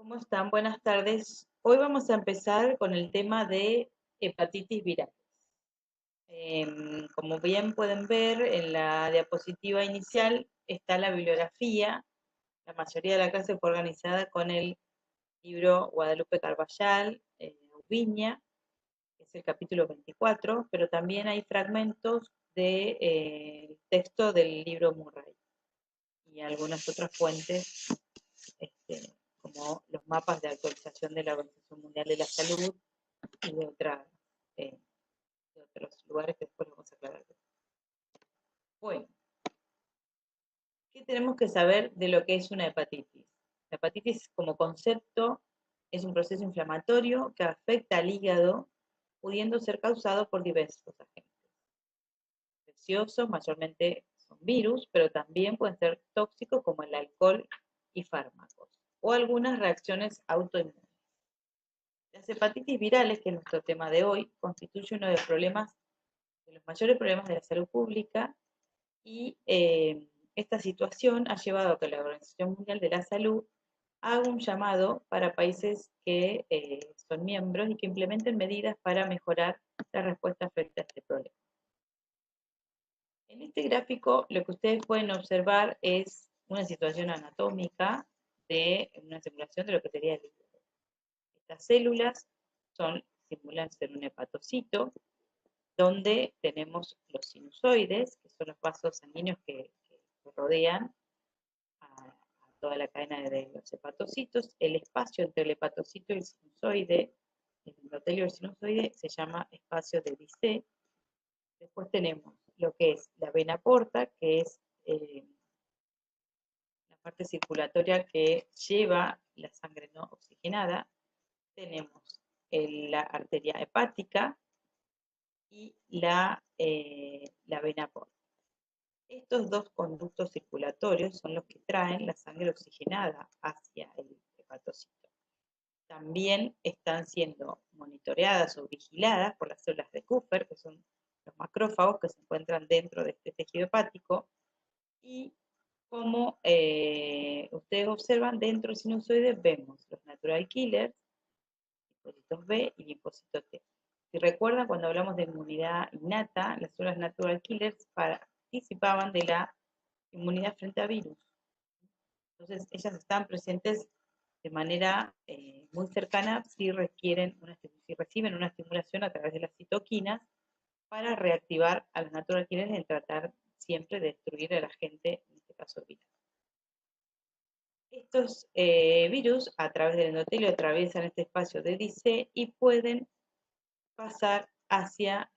¿Cómo están? Buenas tardes. Hoy vamos a empezar con el tema de hepatitis viral. Como bien pueden ver, en la diapositiva inicial está la bibliografía. La mayoría de la clase fue organizada con el libro Guadalupe Carballal, Ubiña, que es el capítulo 24, pero también hay fragmentos de texto del libro Murray y algunas otras fuentes como los mapas de actualización de la Organización Mundial de la Salud y eh, de otros lugares que después vamos a aclarar. Bueno, ¿qué tenemos que saber de lo que es una hepatitis? La hepatitis como concepto es un proceso inflamatorio que afecta al hígado, pudiendo ser causado por diversos agentes infecciosos, mayormente son virus, pero también pueden ser tóxicos como el alcohol y fármacos, o algunas reacciones autoinmunes. Las hepatitis virales, que es nuestro tema de hoy, constituye uno de los mayores problemas de la salud pública y esta situación ha llevado a que la Organización Mundial de la Salud haga un llamado para países que son miembros y que implementen medidas para mejorar la respuesta frente a este problema. En este gráfico lo que ustedes pueden observar es una situación anatómica de una simulación de lo que sería el hígado. Estas células simulan ser un hepatocito, donde tenemos los sinusoides, que son los vasos sanguíneos que rodean a toda la cadena de los hepatocitos. El espacio entre el hepatocito y el sinusoide, el endotelio del sinusoide, se llama espacio de Bicet. Después tenemos lo que es la vena porta, que es la parte circulatoria que lleva la sangre no oxigenada. Tenemos la arteria hepática y la vena porta. Estos dos conductos circulatorios son los que traen la sangre oxigenada hacia el hepatocito. También están siendo monitoreadas o vigiladas por las células de Kupffer, que son los macrófagos que se encuentran dentro de este tejido hepático. Y como ustedes observan, dentro del sinusoide vemos los natural killers, linfocitos B y linfocitos T. Si recuerdan, cuando hablamos de inmunidad innata, las células natural killers participaban de la inmunidad frente a virus. Entonces, ellas están presentes de manera muy cercana si reciben una estimulación a través de las citoquinas para reactivar a los natural killers y tratar siempre de destruir al agente, en este caso viral. Estos virus, a través del endotelio, atraviesan este espacio de Dice y pueden pasar hacia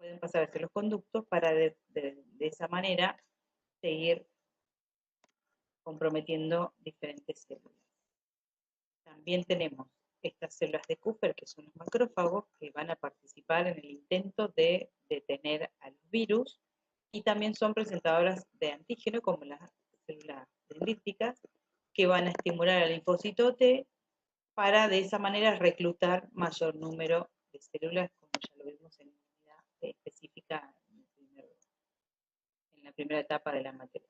los conductos para de esa manera seguir comprometiendo diferentes células. También tenemos estas células de Kupffer, que son los macrófagos, que van a participar en el intento de detener a los virus, y también son presentadoras de antígeno, como las células dendríticas, que van a estimular al linfocito T para de esa manera reclutar mayor número de células, como ya lo vimos en la unidad específica en la primera etapa de la materia.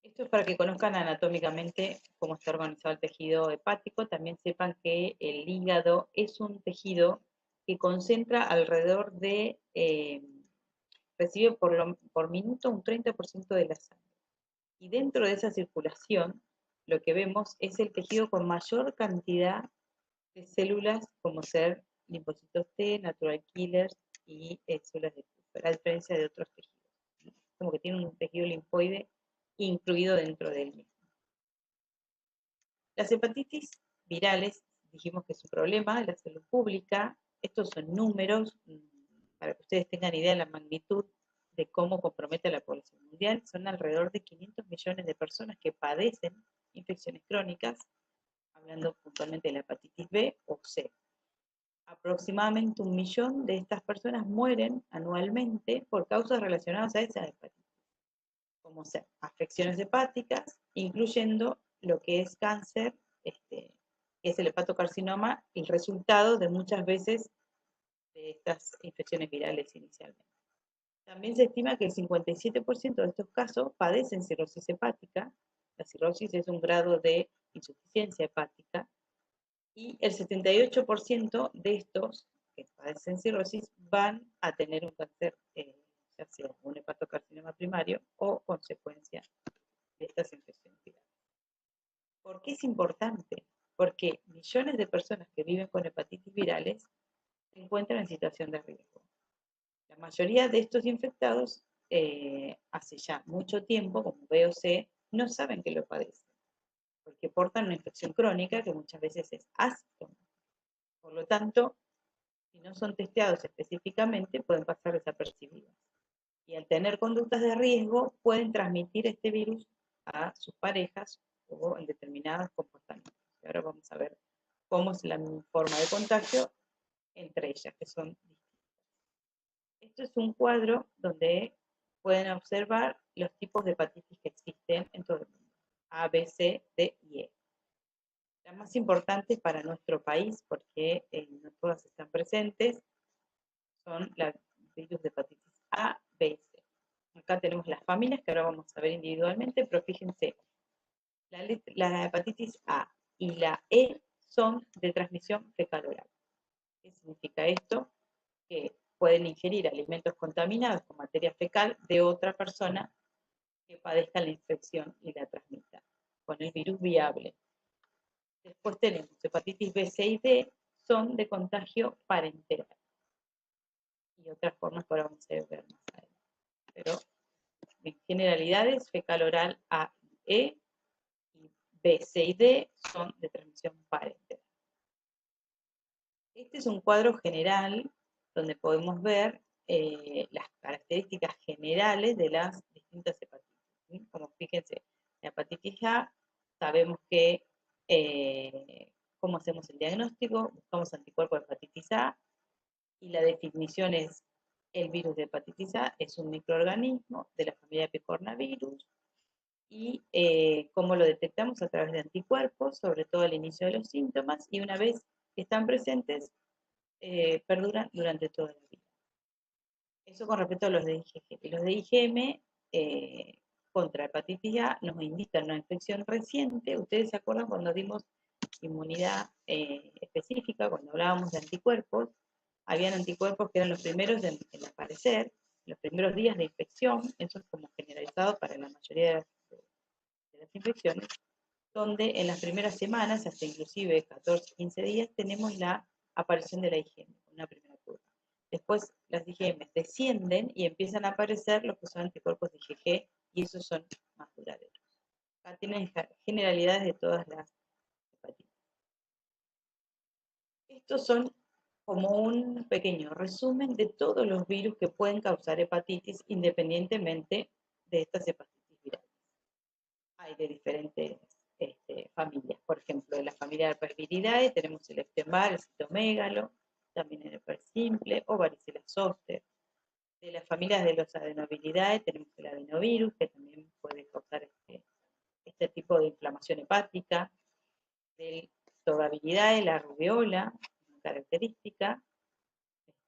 Esto es para que conozcan anatómicamente cómo está organizado el tejido hepático. También sepan que el hígado es un tejido que concentra alrededor de, recibe por minuto un 30% de la sangre. Y dentro de esa circulación, lo que vemos es el tejido con mayor cantidad de células, como ser linfocitos T, natural killers y células de Kupffer, a diferencia de otros tejidos. Como que tiene un tejido linfoide incluido dentro del mismo. Las hepatitis virales, dijimos que es un problema de la salud pública. Estos son números para que ustedes tengan idea de la magnitud de cómo compromete a la población mundial. Son alrededor de 500 millones de personas que padecen infecciones crónicas, hablando puntualmente de la hepatitis B o C. Aproximadamente 1 millón de estas personas mueren anualmente por causas relacionadas a esa hepatitis, como ser afecciones hepáticas, incluyendo lo que es cáncer, que es el hepatocarcinoma, el resultado de muchas veces de estas infecciones virales inicialmente. También se estima que el 57% de estos casos padecen cirrosis hepática. La cirrosis es un grado de insuficiencia hepática. Y el 78% de estos que padecen cirrosis van a tener un cáncer, ya sea un hepatocarcinoma primario o consecuencia de estas infecciones virales. ¿Por qué es importante? Porque millones de personas que viven con hepatitis virales se encuentran en situación de riesgo. La mayoría de estos infectados hace ya mucho tiempo, como B o C, no saben que lo padecen, porque portan una infección crónica que muchas veces es asintomática. Por lo tanto, si no son testeados específicamente, pueden pasar desapercibidos. Y al tener conductas de riesgo, pueden transmitir este virus a sus parejas o en determinados comportamientos. Y ahora vamos a ver cómo es la forma de contagio entre ellas, que son distintas. Esto es un cuadro donde pueden observar los tipos de hepatitis que existen en todo el mundo. A, B, C, D y E. Las más importantes para nuestro país, porque no todas están presentes, son los virus de hepatitis A, B y C. Acá tenemos las familias que ahora vamos a ver individualmente, pero fíjense, la hepatitis A y la E son de transmisión fecal-oral. ¿Qué significa esto? Que pueden ingerir alimentos contaminados con materia fecal de otra persona que padezca la infección y la transmita, con el virus viable. Después tenemos hepatitis B, C y D, son de contagio parenteral. Y otras formas que ahora vamos a ver más adelante. Pero en generalidades, fecal oral A y E, y B, C y D son de transmisión parenteral. Este es un cuadro general donde podemos ver las características generales de las distintas hepatitis. ¿Sí? Como fíjense, la hepatitis A, sabemos que cómo hacemos el diagnóstico, buscamos anticuerpos de hepatitis A, y la definición es: el virus de hepatitis A es un microorganismo de la familia Picornavirus, y cómo lo detectamos a través de anticuerpos, sobre todo al inicio de los síntomas, y una vez que están presentes, perduran durante toda la vida. Eso con respecto a los de IgG. Los de IgM contra hepatitis A nos indican una infección reciente. Ustedes se acuerdan cuando dimos inmunidad específica, cuando hablábamos de anticuerpos, habían anticuerpos que eran los primeros en aparecer, los primeros días de infección, eso es como generalizado para la mayoría de las infecciones, donde en las primeras semanas, hasta inclusive 14, 15 días, tenemos la aparición de la IgM, una primera curva. Después las IgM descienden y empiezan a aparecer los que son anticuerpos de IgG, y esos son más duraderos. Acá tienen generalidades de todas las hepatitis. Estos son como un pequeño resumen de todos los virus que pueden causar hepatitis independientemente de estas hepatitis virales. Hay de diferentes familias. Por ejemplo, en la familia de Herpesviridae tenemos el Epstein-Barr, el citomegalo, también el herpes simple o varicela zoster. De las familias de los adenoviridae tenemos el adenovirus, que también puede causar este tipo de inflamación hepática. Del tobaviridae, la rubiola, una característica,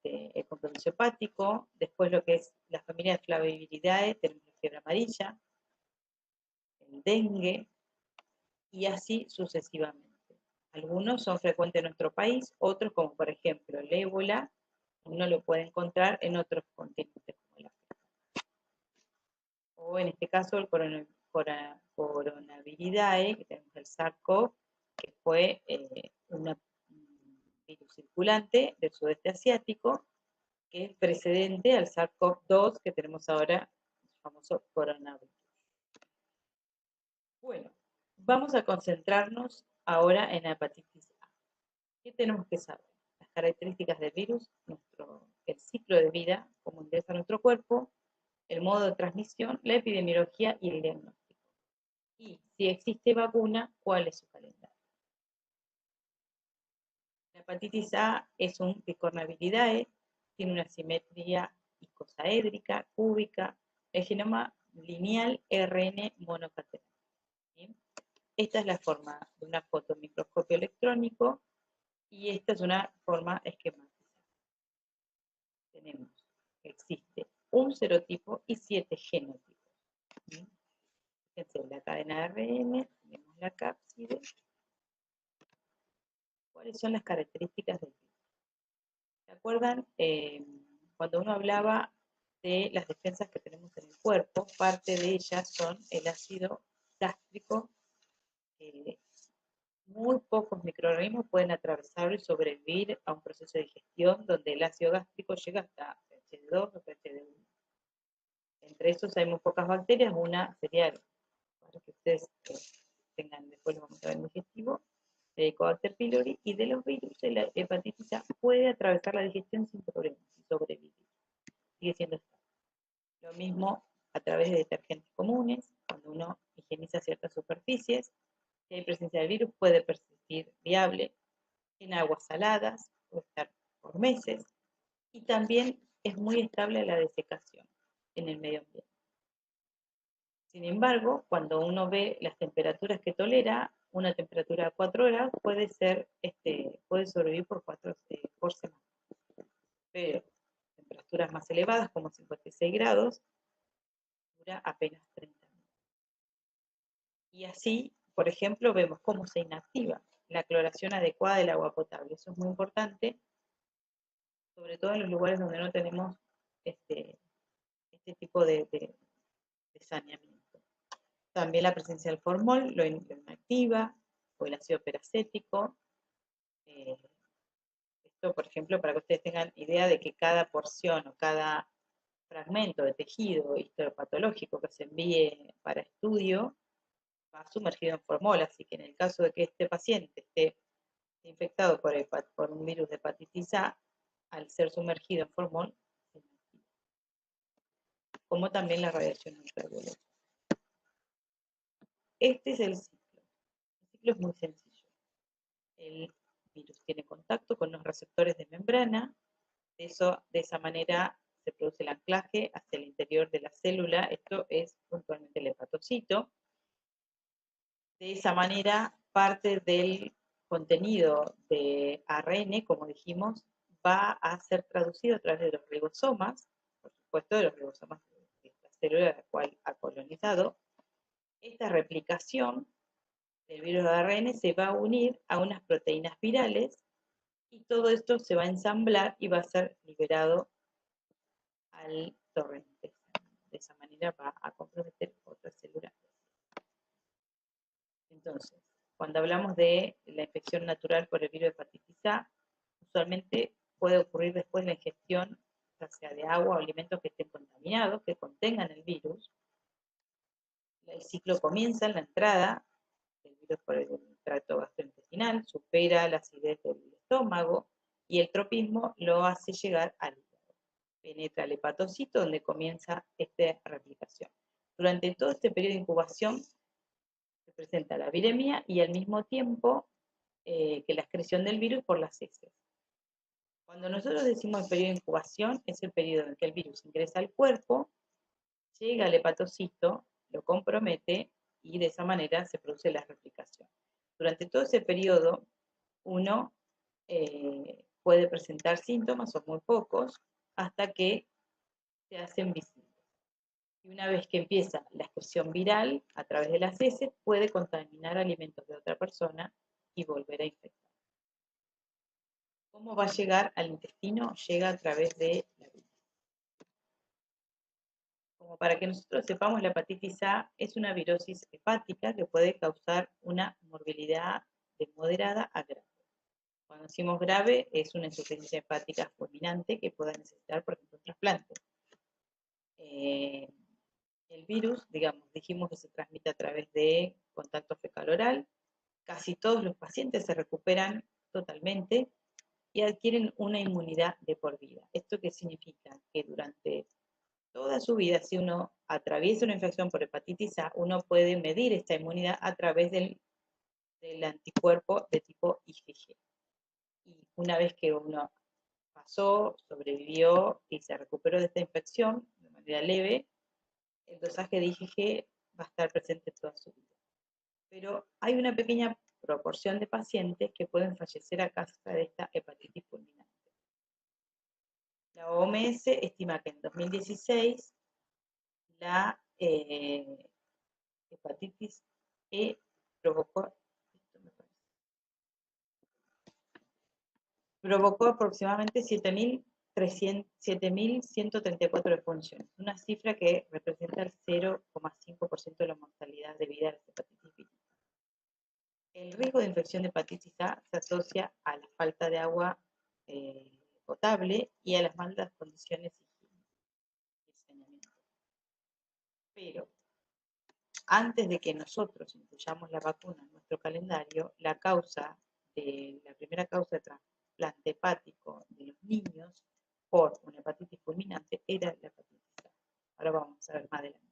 el compromiso hepático. Después lo que es la familia de Flaviviridae, tenemos la fiebre amarilla, el dengue, y así sucesivamente. Algunos son frecuentes en nuestro país, otros, como por ejemplo el ébola, uno lo puede encontrar en otros continentes, como el África. O en este caso el coronaviridae, que tenemos el SARS-CoV, que fue un virus circulante del sudeste asiático, que es precedente al SARS-CoV-2 que tenemos ahora, el famoso coronavirus. Bueno, vamos a concentrarnos ahora en la hepatitis A. ¿Qué tenemos que saber? Las características del virus, el ciclo de vida, cómo ingresa a nuestro cuerpo, el modo de transmisión, la epidemiología y el diagnóstico. Y si existe vacuna, ¿cuál es su calendario? La hepatitis A es un picornaviridae, tiene una simetría icosaédrica, cúbica, el genoma lineal RN monocatenal. ¿Sí? Esta es la forma de una fotomicroscopio electrónico, y esta es una forma esquemática. Tenemos que existe un serotipo y 7 genotipos. Fíjense, la cadena de ARN, tenemos la cápside. ¿Cuáles son las características del virus? ¿Se acuerdan? Cuando uno hablaba de las defensas que tenemos en el cuerpo, parte de ellas son el ácido gástrico. Muy pocos microorganismos pueden atravesarlo y sobrevivir a un proceso de digestión donde el ácido gástrico llega hasta pH2 o pH1. Entre esos hay muy pocas bacterias, una sería, para que ustedes tengan, después lo vamos a ver en digestivo, el Helicobacter pylori, y de los virus, la hepatitis A puede atravesar la digestión sin problemas y sobrevivir. Sigue siendo estable. Lo mismo a través de detergentes comunes, cuando uno higieniza ciertas superficies, si hay presencia del virus puede persistir viable en aguas saladas, puede estar por meses, y también es muy estable la desecación en el medio ambiente. Sin embargo, cuando uno ve las temperaturas que tolera, una temperatura de 4 grados puede sobrevivir por semana. Pero temperaturas más elevadas, como 56 grados, dura apenas 30 minutos. Y así, por ejemplo, vemos cómo se inactiva la cloración adecuada del agua potable. Eso es muy importante, sobre todo en los lugares donde no tenemos este tipo de saneamiento. También la presencia del formol lo inactiva, o el ácido peracético. Esto, por ejemplo, para que ustedes tengan idea de que cada porción o cada fragmento de tejido histopatológico que se envíe para estudio va sumergido en formol, así que en el caso de que este paciente esté infectado por un virus de hepatitis A, al ser sumergido en formol, se inactiva. Como también la radiación ultravioleta. Este es el ciclo. El ciclo es muy sencillo. El virus tiene contacto con los receptores de membrana, de esa manera se produce el anclaje hacia el interior de la célula, esto es puntualmente el hepatocito. De esa manera, parte del contenido de ARN, como dijimos, va a ser traducido a través de los ribosomas, por supuesto de los ribosomas de la célula a la cual ha colonizado. Esta replicación del virus de ARN se va a unir a unas proteínas virales y todo esto se va a ensamblar y va a ser liberado al torrente. De esa manera va a comprometer otras células. Entonces, cuando hablamos de la infección natural por el virus de hepatitis A, usualmente puede ocurrir después de la ingestión, ya sea de agua o alimentos que estén contaminados, que contengan el virus. El ciclo comienza en la entrada del virus por el tracto gastrointestinal, supera la acidez del estómago y el tropismo lo hace llegar al hígado. Penetra el hepatocito donde comienza esta replicación. Durante todo este periodo de incubación se presenta la viremia y al mismo tiempo que la excreción del virus por las heces. Cuando nosotros decimos el periodo de incubación, es el periodo en que el virus ingresa al cuerpo, llega al hepatocito, lo compromete y de esa manera se produce la replicación. Durante todo ese periodo, uno puede presentar síntomas, son muy pocos, hasta que se hacen visibles. Y una vez que empieza la excreción viral a través de las heces, puede contaminar alimentos de otra persona y volver a infectar. ¿Cómo va a llegar al intestino? Llega a través de la bilis. Como para que nosotros sepamos, la hepatitis A es una virosis hepática que puede causar una morbilidad de moderada a grave. Cuando decimos grave, es una insuficiencia hepática fulminante que pueda necesitar, por ejemplo, un trasplante. El virus, dijimos que se transmite a través de contacto fecal-oral. Casi todos los pacientes se recuperan totalmente y adquieren una inmunidad de por vida. ¿Esto qué significa? Que durante toda su vida, si uno atraviesa una infección por hepatitis A, uno puede medir esta inmunidad a través del anticuerpo de tipo IgG. Y una vez que uno pasó, sobrevivió y se recuperó de esta infección de manera leve, el dosaje de IgG va a estar presente toda su vida. Pero hay una pequeña proporción de pacientes que pueden fallecer a causa de esta hepatitis fulminante. La OMS estima que en 2016 la hepatitis E provocó aproximadamente 7.134 defunciones, una cifra que representa el 0,5% de la mortalidad debida a la hepatitis B. El riesgo de infección de hepatitis A se asocia a la falta de agua potable y a las malas condiciones higiénicas y saneamiento. Pero antes de que nosotros incluyamos la vacuna en nuestro calendario, la primera causa de trasplante hepático de los niños por una hepatitis fulminante era la hepatitis A. Ahora vamos a ver más adelante.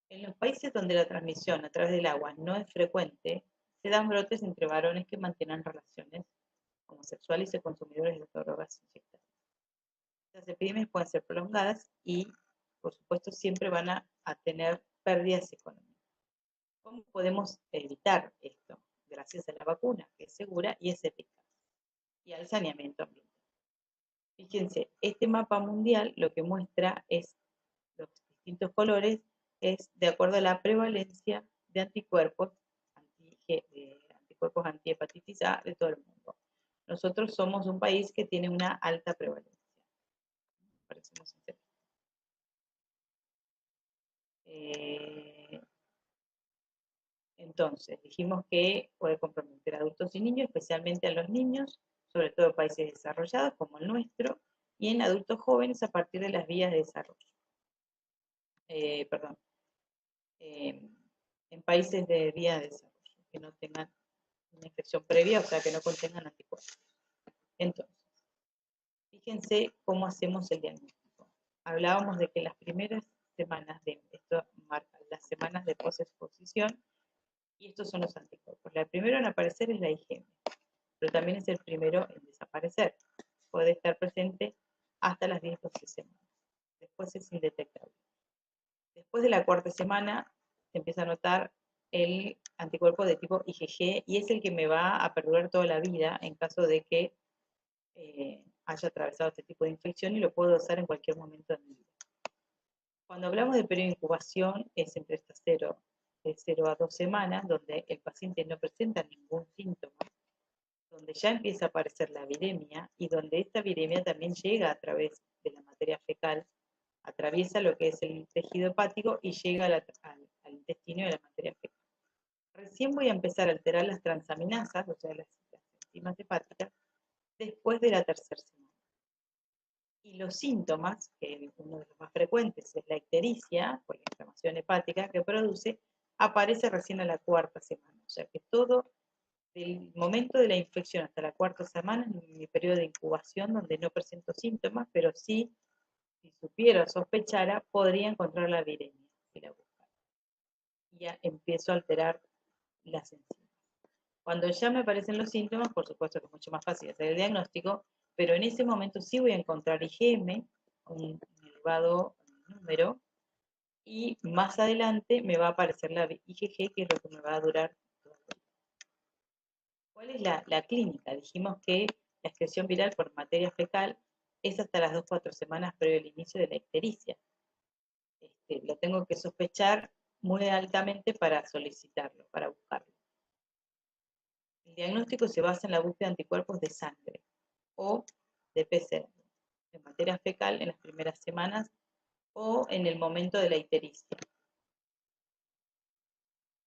En los países donde la transmisión a través del agua no es frecuente, se dan brotes entre varones que mantienen relaciones homosexuales y consumidores de drogas inyectadas. Las epidemias pueden ser prolongadas y, por supuesto, siempre van a tener pérdidas económicas. ¿Cómo podemos evitar esto? Gracias a la vacuna, que es segura y es eficaz, y al saneamiento ambiental. Fíjense, este mapa mundial lo que muestra es los distintos colores, es de acuerdo a la prevalencia de anticuerpos, anticuerpos antihepatitis A de todo el mundo. Nosotros somos un país que tiene una alta prevalencia. Entonces, dijimos que puede comprometer a adultos y niños, especialmente a los niños, sobre todo en países desarrollados como el nuestro, y en adultos jóvenes a partir de las vías de desarrollo. Perdón, en países de vías de desarrollo, que no tengan una infección previa, o sea, que no contengan anticuerpos. Entonces, fíjense cómo hacemos el diagnóstico. Hablábamos de que las primeras semanas esto marca las semanas de posexposición, y estos son los anticuerpos. La primera en aparecer es la IgM, pero también es el primero en desaparecer. Puede estar presente hasta las 10-12 semanas. Después es indetectable. Después de la cuarta semana se empieza a notar el anticuerpo de tipo IgG y es el que me va a perdurar toda la vida en caso de que haya atravesado este tipo de infección y lo puedo usar en cualquier momento de mi vida. Cuando hablamos de periodo de incubación es entre estas de 0 a 2 semanas, donde el paciente no presenta ningún síntoma, donde ya empieza a aparecer la viremia y donde esta viremia también llega a través de la materia fecal, atraviesa lo que es el tejido hepático y llega al intestino de la materia fecal. Recién voy a empezar a alterar las transaminasas, o sea, las enzimas hepáticas, después de la tercera semana. Y los síntomas, que uno de los más frecuentes es la ictericia, por la inflamación hepática que produce, aparece recién a la cuarta semana. O sea que todo del momento de la infección hasta la cuarta semana es mi periodo de incubación donde no presento síntomas, pero sí, si supiera o sospechara, podría encontrar la viremia si la buscara. Y ya empiezo a alterar las enzimas. Cuando ya me aparecen los síntomas, por supuesto que es mucho más fácil hacer el diagnóstico, pero en ese momento sí voy a encontrar IgM, un elevado número, y más adelante me va a aparecer la IgG, que es lo que me va a durar todo el día. ¿Cuál es la clínica? Dijimos que la excreción viral por materia fecal es hasta las 2-4 semanas previo al inicio de la ictericia. Lo tengo que sospechar muy altamente para solicitarlo, para buscarlo. El diagnóstico se basa en la búsqueda de anticuerpos de sangre o de PCR, de materia fecal en las primeras semanas o en el momento de la ictericia.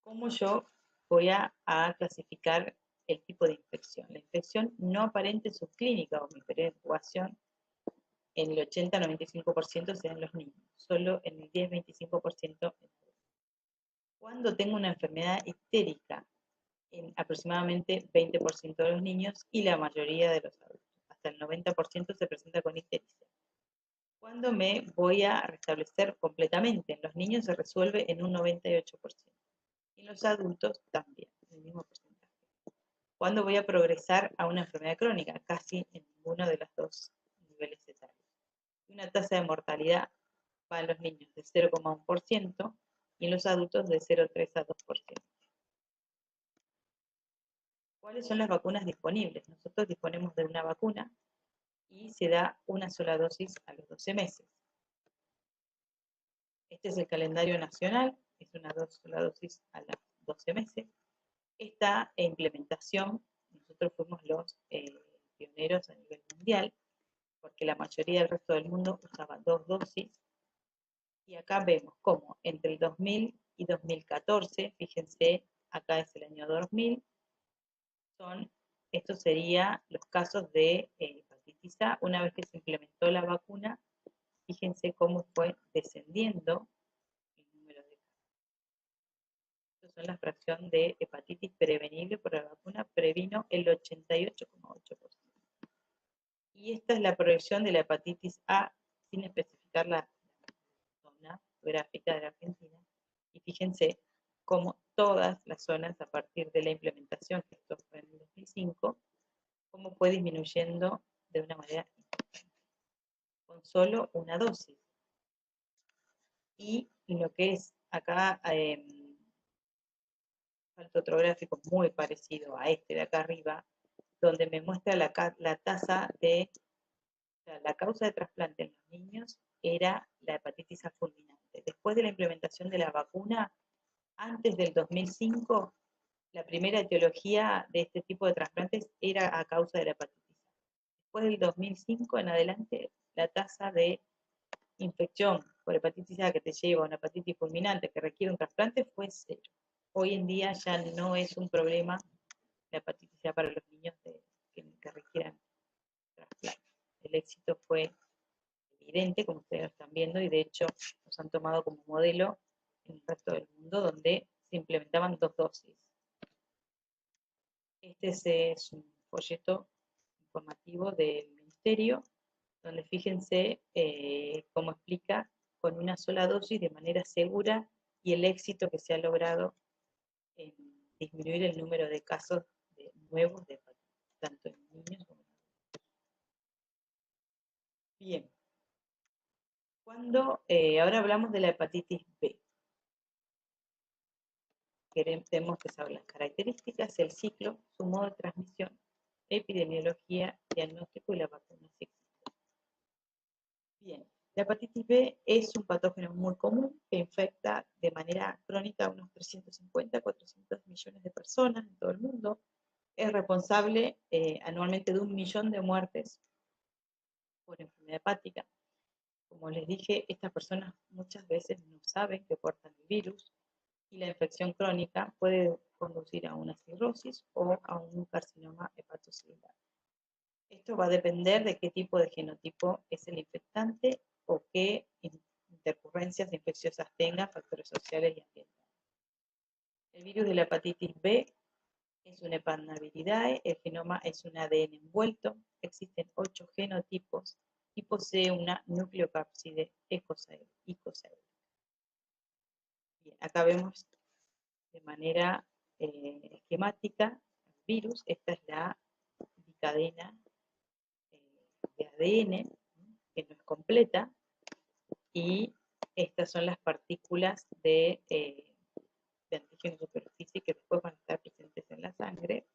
¿Cómo yo voy a clasificar el tipo de infección? La infección no aparente subclínica o mi periodo de incubación en el 80-95% se da en los niños, solo en el 10-25% en adultos. Cuando tengo una enfermedad ictérica, en aproximadamente 20% de los niños y la mayoría de los adultos. Hasta el 90% se presenta con ictericia. Cuando me voy a restablecer completamente, en los niños se resuelve en un 98%. Y en los adultos también, el mismo porcentaje. ¿Cuándo voy a progresar a una enfermedad crónica? Casi en ninguno de los dos niveles etarios. Y una tasa de mortalidad va en los niños de 0,1% y en los adultos de 0,3 a 2%. ¿Cuáles son las vacunas disponibles? Nosotros disponemos de una vacuna y se da una sola dosis a los 12 meses. Este es el calendario nacional, es una sola dosis a los 12 meses. Esta implementación, nosotros fuimos los pioneros a nivel mundial, porque la mayoría del resto del mundo usaba 2 dosis. Y acá vemos cómo entre el 2000 y 2014, fíjense, acá es el año 2000, estos serían los casos de hepatitis A. Una vez que se implementó la vacuna, fíjense cómo fue descendiendo el número de casos. Estas son la fracción de hepatitis prevenible por la vacuna, previno el 88,8%. Y esta es la proyección de la hepatitis A, sin especificar la zona geográfica de la Argentina. Y fíjense cómo todas las zonas, a partir de la implementación, que esto fue en el 2005, cómo fue disminuyendo de una manera importante, con solo una dosis. Y lo que es acá, otro gráfico muy parecido a este de acá arriba, donde me muestra la tasa de, o sea, la causa de trasplante en los niños era la hepatitis A fulminante. Después de la implementación de la vacuna, antes del 2005, la primera etiología de este tipo de trasplantes era a causa de la hepatitis A. Después del 2005 en adelante, la tasa de infección por hepatitis A que te lleva a una hepatitis fulminante que requiere un trasplante fue 0. Hoy en día ya no es un problema la hepatitis A para los niños que requieran trasplante. El éxito fue evidente, como ustedes lo están viendo, y de hecho nos han tomado como modelo en el resto del mundo, donde se implementaban 2 dosis. Este es un folleto informativo del Ministerio, donde fíjense cómo explica con una sola dosis de manera segura y el éxito que se ha logrado en disminuir el número de casos nuevos de hepatitis, tanto en niños como en adultos. Bien, ahora hablamos de la hepatitis B. Tenemos que saber las características, el ciclo, su modo de transmisión, epidemiología, diagnóstico y la vacuna si existe. Bien, la hepatitis B es un patógeno muy común que infecta de manera crónica a unos 350 a 400 millones de personas en todo el mundo. Es responsable anualmente de 1 millón de muertes por enfermedad hepática. Como les dije, estas personas muchas veces no saben que portan el virus y la infección crónica puede conducir a una cirrosis o a un carcinoma hepatocelular. Esto va a depender de qué tipo de genotipo es el infectante o qué intercurrencias infecciosas tenga, factores sociales y ambientales. El virus de la hepatitis B es un Hepatnaviridae, el genoma es un ADN envuelto, existen 8 genotipos y posee una nucleocápside icosahedral. Bien, acá vemos de manera esquemática el virus. Esta es la cadena de ADN, que no es completa, y estas son las partículas de antígeno superficie que después van a estar presentes en la sangre,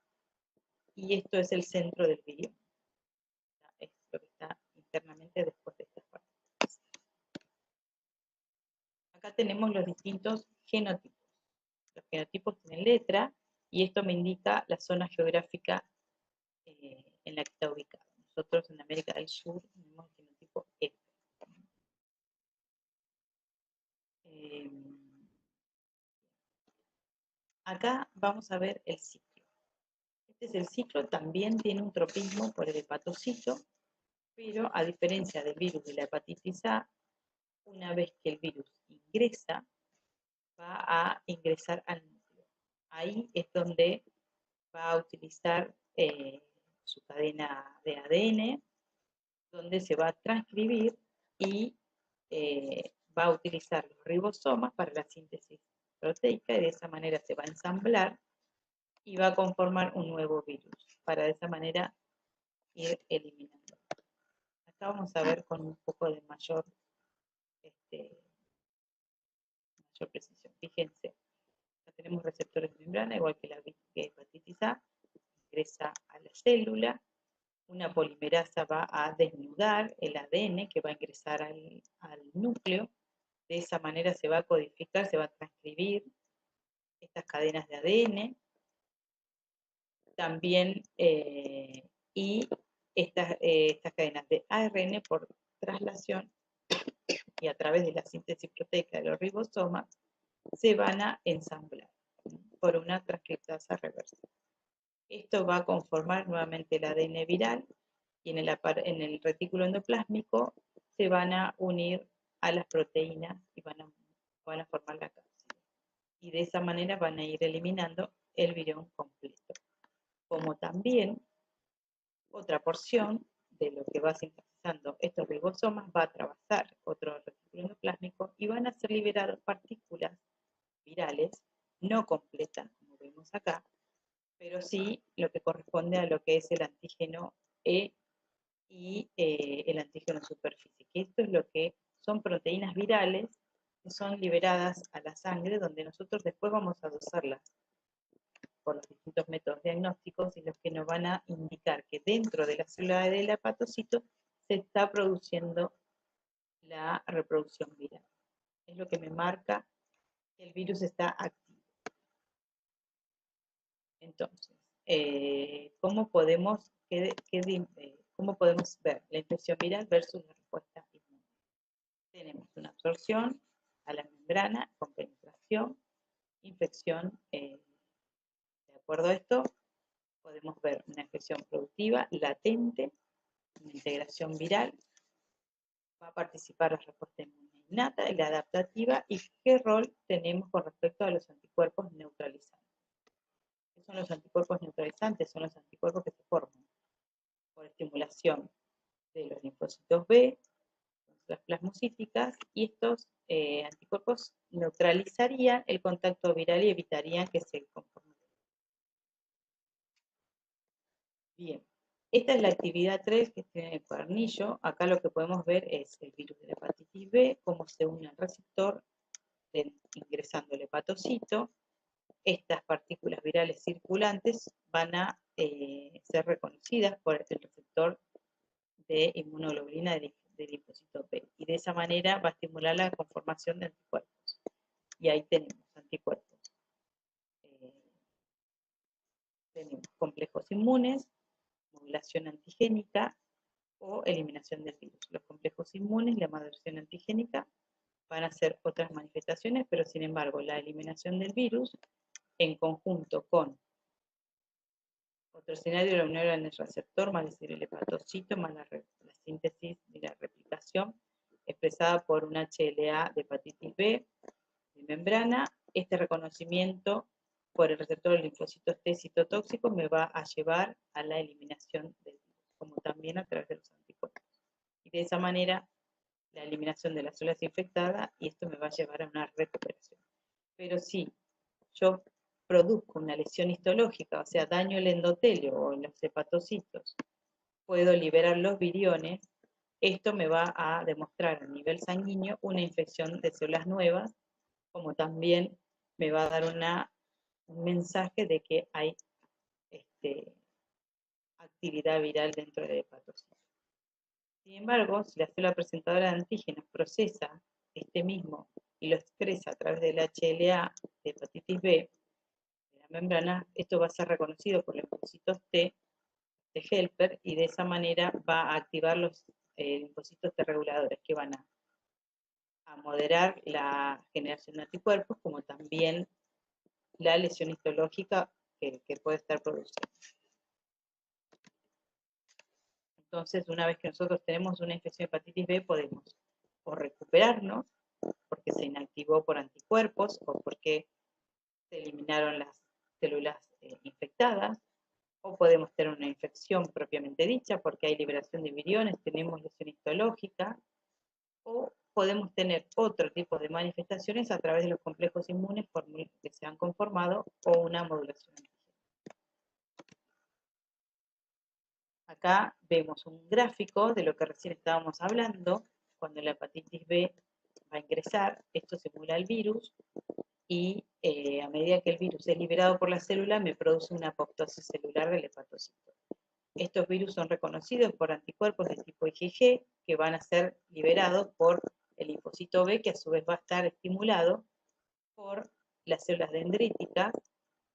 y esto es el centro del virión. Es lo que está internamente después de estas partículas. Acá tenemos los distintos genotipos. Los genotipos tienen letra, y esto me indica la zona geográfica en la que está ubicado. Nosotros en América del Sur tenemos el genotipo F. Acá vamos a ver el ciclo. Este es el ciclo, también tiene un tropismo por el hepatocito, pero a diferencia del virus de la hepatitis A, una vez que el virus ingresa, va a ingresar al núcleo. Ahí es donde va a utilizar su cadena de ADN, donde se va a transcribir y va a utilizar los ribosomas para la síntesis proteica, y de esa manera se va a ensamblar y va a conformar un nuevo virus, para de esa manera ir eliminando. Acá vamos a ver con un poco de mayor precisión. Fíjense, acá tenemos receptores de membrana, igual que la hepatitis A, ingresa a la célula. una polimerasa va a desnudar el ADN que va a ingresar al núcleo. De esa manera se va a codificar, se va a transcribir estas cadenas de ADN. También, y estas cadenas de ARN por traslación y a través de la síntesis proteica de los ribosomas se van a ensamblar por una transcriptasa reversa. Esto va a conformar nuevamente el ADN viral y en el retículo endoplásmico se van a unir a las proteínas y van a formar la cápsida. Y de esa manera van a ir eliminando el virión completo. Como también otra porción de lo que va sintetizando estos ribosomas va a atravesar otro retículo endoplásmico y van a ser liberadas partículas virales no completas, como vemos acá, pero sí lo que corresponde a lo que es el antígeno E y el antígeno superficie, que esto es lo que son proteínas virales que son liberadas a la sangre, donde nosotros después vamos a dosarlas por los distintos métodos diagnósticos y los que nos van a indicar que dentro de la célula del hepatocito se está produciendo la reproducción viral. Es lo que me marca que el virus está activo. Entonces, ¿cómo podemos ver la infección viral versus la respuesta inmune? Tenemos una absorción a la membrana con penetración, infección. De acuerdo a esto, podemos ver una infección productiva, latente, una integración viral, va a participar la respuesta inmune innata y la adaptativa, y qué rol tenemos con respecto a los anticuerpos neutralizantes. ¿Qué son los anticuerpos neutralizantes? Son los anticuerpos que se forman por estimulación de los linfocitos B, las plasmocíticas, y estos anticuerpos neutralizarían el contacto viral y evitarían que se conforme. Bien, esta es la actividad 3 que tiene el cuadernillo. Acá lo que podemos ver es el virus de la hepatitis B, cómo se une al receptor ingresando el hepatocito. Estas partículas virales circulantes van a ser reconocidas por el receptor de inmunoglobulina del linfocito B, y de esa manera va a estimular la conformación de anticuerpos. Y ahí tenemos anticuerpos. Tenemos complejos inmunes, modulación antigénica o eliminación del virus. Los complejos inmunes, la modulación antigénica, van a ser otras manifestaciones, pero sin embargo la eliminación del virus en conjunto con otro escenario de la unión en el receptor, más decir el hepatocito, más la síntesis y la replicación expresada por un HLA de hepatitis B de membrana. Este reconocimiento por el receptor de linfocitos T citotóxicos me va a llevar a la eliminación del virus, como también a través de los anticuerpos. Y de esa manera, la eliminación de las células infectadas, y esto me va a llevar a una recuperación. Pero si yo produzco una lesión histológica, o sea, daño el endotelio o en los hepatocitos, puedo liberar los viriones, esto me va a demostrar a nivel sanguíneo una infección de células nuevas, como también me va a dar un mensaje de que hay actividad viral dentro del hepatocito. Sin embargo, si la célula presentadora de antígenos procesa este mismo y lo expresa a través del HLA de hepatitis B, de la membrana, esto va a ser reconocido por los linfocitos T de helper, y de esa manera va a activar los linfocitos T reguladores, que van a moderar la generación de anticuerpos, como también la lesión histológica que puede estar produciendo. Entonces, una vez que nosotros tenemos una infección de hepatitis B, podemos o recuperarnos, porque se inactivó por anticuerpos, o porque se eliminaron las células infectadas, o podemos tener una infección propiamente dicha, porque hay liberación de viriones, tenemos lesión histológica, o podemos tener otro tipo de manifestaciones a través de los complejos inmunes que se han conformado, o una modulación. Acá vemos un gráfico de lo que recién estábamos hablando. Cuando la hepatitis B va a ingresar, esto simula el virus, y a medida que el virus es liberado por la célula, me produce una apoptosis celular del hepatocito. Estos virus son reconocidos por anticuerpos de tipo IgG que van a ser liberados por el linfocito B, que a su vez va a estar estimulado por las células dendríticas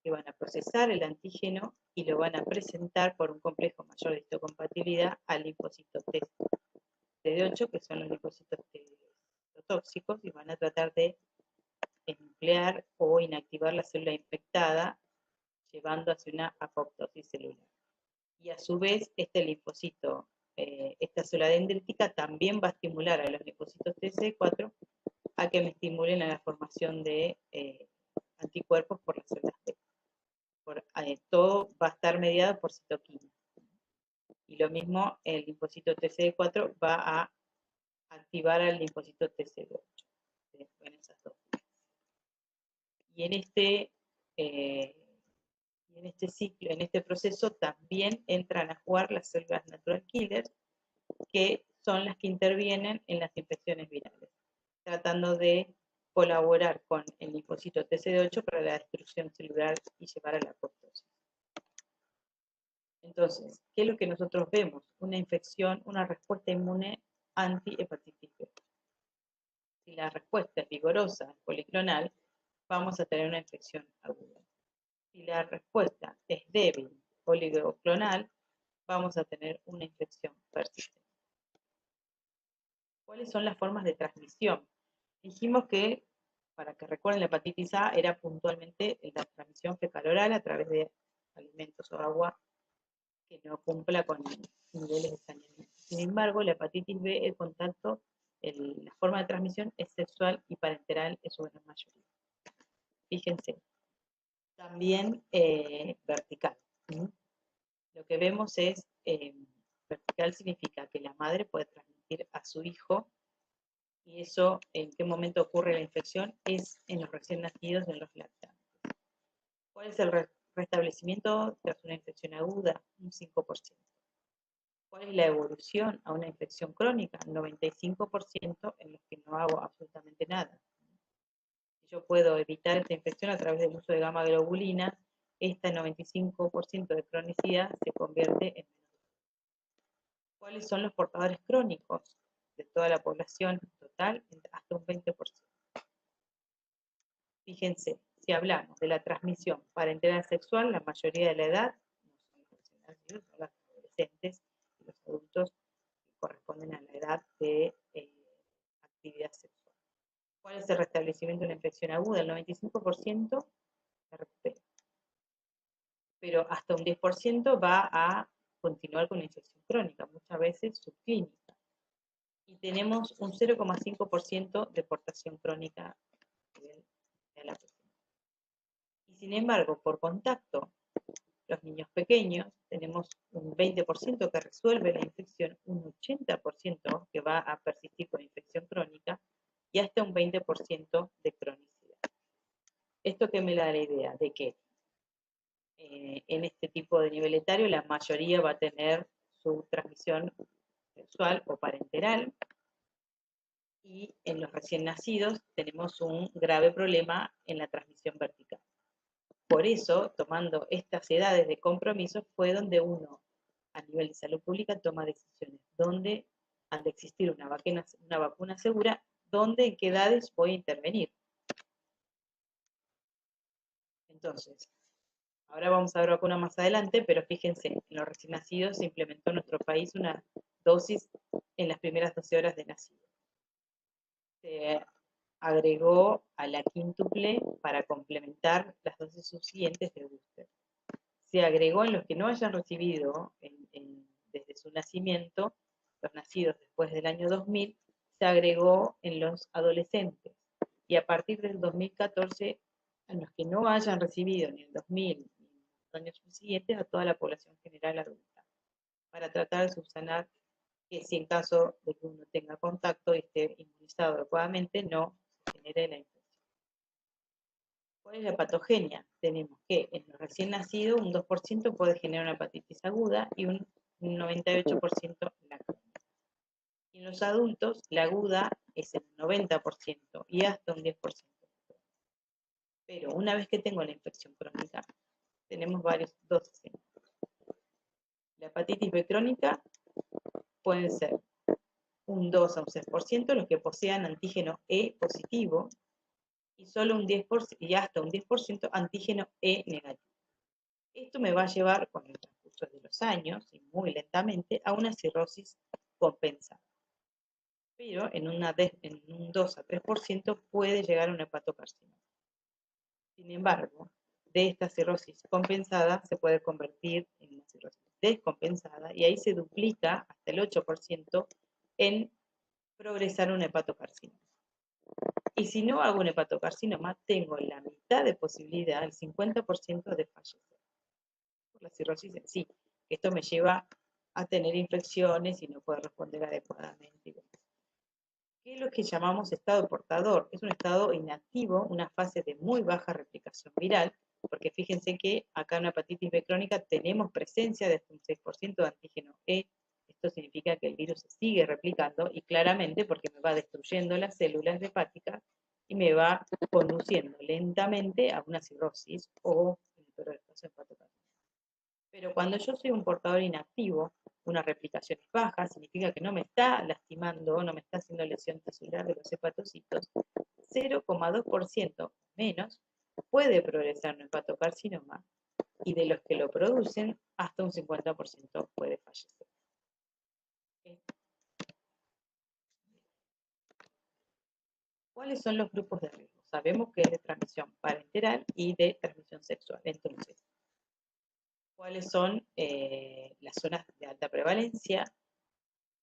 que van a procesar el antígeno y lo van a presentar por un complejo mayor de histocompatibilidad al linfocito CD8, que son los linfocitos tóxicos, y van a tratar de nuclear o inactivar la célula infectada, llevando hacia una apoptosis celular. Y a su vez, este linfocito, esta célula dendrítica también va a estimular a los linfocitos TCD4 a que me estimulen a la formación de anticuerpos por las células T. Todo va a estar mediado por citoquina. Y lo mismo, el linfocito TCD4 va a activar al linfocito TCD8. En esas dos. Y en este ciclo, en este proceso, también entran a jugar las células natural killers, que son las que intervienen en las infecciones virales, tratando de colaborar con el linfocito TCD8 para la destrucción celular y llevar a la apoptosis. Entonces, ¿qué es lo que nosotros vemos? Una infección, una respuesta inmune anti-hepatitis B. Si la respuesta es vigorosa, policlonal, vamos a tener una infección aguda. Si la respuesta es débil, oligoclonal, vamos a tener una infección persistente. ¿Cuáles son las formas de transmisión? Dijimos que, para que recuerden, la hepatitis A era puntualmente la transmisión fecal-oral a través de alimentos o agua que no cumpla con niveles de saneamiento. Sin embargo, la hepatitis B, el contacto, la forma de transmisión es sexual y parenteral en su gran mayoría. Fíjense, también vertical. Lo que vemos es, vertical significa que la madre puede transmitir a su hijo, y eso, ¿en qué momento ocurre la infección? Es en los recién nacidos, en los lactantes. ¿Cuál es el restablecimiento tras una infección aguda? Un 5%. ¿Cuál es la evolución a una infección crónica? 95% en los que no hago absolutamente nada. Si yo puedo evitar esta infección a través del uso de gamma globulina, esta 95% de cronicidad se convierte en menos. ¿Cuáles son los portadores crónicos de toda la población total? Hasta un 20%. Fíjense, si hablamos de la transmisión parenteral sexual, la mayoría de la edad no son los son los adolescentes y los adultos que corresponden a la edad de actividad sexual. ¿Cuál es el restablecimiento de una infección aguda? El 95% se recupera, pero hasta un 10% va a continuar con una infección crónica, muchas veces subclínica. Y tenemos un 0,5% de portación crónica de la persona. Y sin embargo, por contacto, los niños pequeños, tenemos un 20% que resuelve la infección, un 80% que va a persistir con infección crónica y hasta un 20% de cronicidad. Esto que me da la idea de que en este tipo de nivel etario la mayoría va a tener su transmisión sexual o parenteral, y en los recién nacidos tenemos un grave problema en la transmisión vertical. Por eso, tomando estas edades de compromiso, fue donde uno, a nivel de salud pública, toma decisiones, donde, al existir una vacuna segura, dónde, en qué edades voy a intervenir. Entonces, ahora vamos a ver vacuna más adelante, pero fíjense, en los recién nacidos se implementó en nuestro país una dosis en las primeras 12 horas de nacido. Se agregó a la quíntuple para complementar las dosis subsiguientes de booster. Se agregó en los que no hayan recibido desde su nacimiento, los nacidos después del año 2000, se agregó en los adolescentes. Y a partir del 2014, a los que no hayan recibido ni el 2000 ni los años subsiguientes, a toda la población general adulta, para tratar de subsanar que si en caso de que uno tenga contacto y esté inmunizado adecuadamente, no se genere la infección. ¿Cuál es la patogenia? Tenemos que en los recién nacidos un 2% puede generar una hepatitis aguda y un 98% la crónica. Y en los adultos la aguda es el 90% y hasta un 10%. Pero una vez que tengo la infección crónica, tenemos dos escenarios. La hepatitis B crónica pueden ser un 2 a un 6% los que posean antígeno E positivo y solo un 10% y hasta un 10% antígeno E negativo. Esto me va a llevar con el transcurso de los años y muy lentamente a una cirrosis compensada. Pero en un 2 a 3% puede llegar a un hepatocarcinoma. Sin embargo, de esta cirrosis compensada se puede convertir en una cirrosis descompensada y ahí se duplica hasta el 8% en progresar un hepatocarcinoma. Y si no hago un hepatocarcinoma, tengo la mitad de posibilidad, el 50% de fallecer por la cirrosis en sí. Esto me lleva a tener infecciones y no poder responder adecuadamente. ¿Qué es lo que llamamos estado portador? Es un estado inactivo, una fase de muy baja replicación viral, porque fíjense que acá en una hepatitis B crónica tenemos presencia de hasta un 6% de antígeno E. Esto significa que el virus se sigue replicando y claramente porque me va destruyendo las células hepáticas y me va conduciendo lentamente a una cirrosis o, en el peor de los casos, hepatocarcinoma. Pero cuando yo soy un portador inactivo, una replicación es baja, significa que no me está lastimando, no me está haciendo lesión tisular de los hepatocitos, 0,2% menos puede progresar un hepatocarcinoma y de los que lo producen, hasta un 50% puede fallecer. ¿Cuáles son los grupos de riesgo? Sabemos que es de transmisión parenteral y de transmisión sexual. Entonces, ¿cuáles son las zonas de alta prevalencia?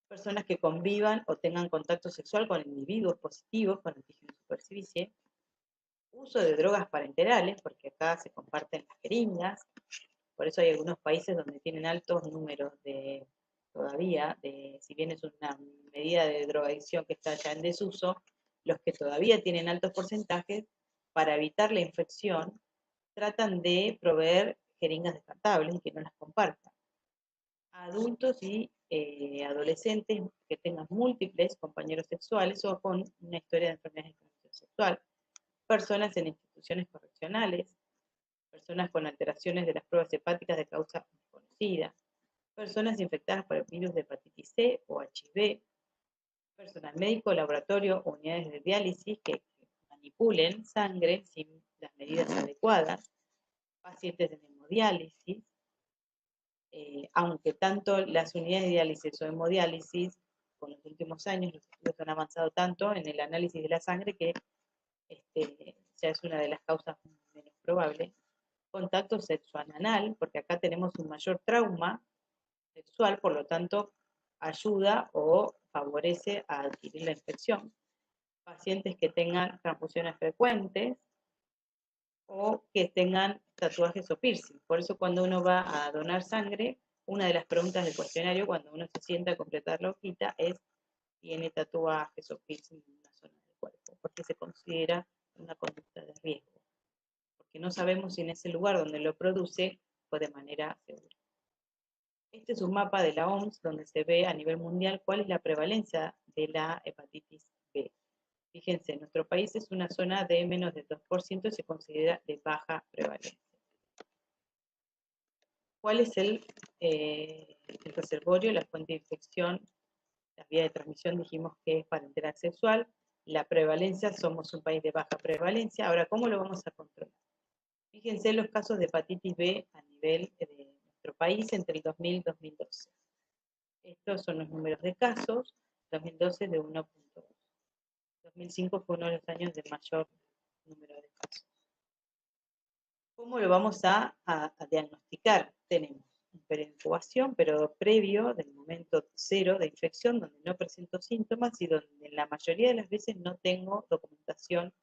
Personas que convivan o tengan contacto sexual con individuos positivos con antígeno superficie, uso de drogas parenterales, porque acá se comparten las jeringas, por eso hay algunos países donde tienen altos números de, todavía, si bien es una medida de drogadicción que está ya en desuso, los que todavía tienen altos porcentajes, para evitar la infección, tratan de proveer jeringas descartables y que no las compartan. Adultos y adolescentes que tengan múltiples compañeros sexuales o con una historia de enfermedades de transmisión sexual, personas en instituciones correccionales, personas con alteraciones de las pruebas hepáticas de causa desconocida, personas infectadas por el virus de hepatitis C o HIV, personal médico, laboratorio o unidades de diálisis que manipulen sangre sin las medidas adecuadas, pacientes en hemodiálisis, aunque tanto las unidades de diálisis o hemodiálisis, con los últimos años los estudios han avanzado tanto en el análisis de la sangre que ya es una de las causas menos probables. Contacto sexual anal, porque acá tenemos un mayor trauma sexual, por lo tanto ayuda o favorece a adquirir la infección. Pacientes que tengan transfusiones frecuentes o que tengan tatuajes o piercing. Por eso cuando uno va a donar sangre, una de las preguntas del cuestionario cuando uno se sienta a completar la hojita es: ¿tiene tatuajes o piercing en una zona del cuerpo? Porque se considera una conducta de riesgo. Porque no sabemos si en ese lugar donde lo produce fue de manera segura. Este es un mapa de la OMS donde se ve a nivel mundial cuál es la prevalencia de la hepatitis B. Fíjense, nuestro país es una zona de menos del 2% y se considera de baja prevalencia. ¿Cuál es el reservorio, la fuente de infección? La vía de transmisión dijimos que es parenteral sexual. La prevalencia, somos un país de baja prevalencia. Ahora, ¿cómo lo vamos a controlar? Fíjense los casos de hepatitis B a nivel de nuestro país entre el 2000 y 2012. Estos son los números de casos. 2012 de 1.2. 2005 fue uno de los años de mayor número de casos. ¿Cómo lo vamos a diagnosticar? Tenemos un periodo de incubación, pero previo del momento cero de infección, donde no presento síntomas y donde la mayoría de las veces no tengo documentación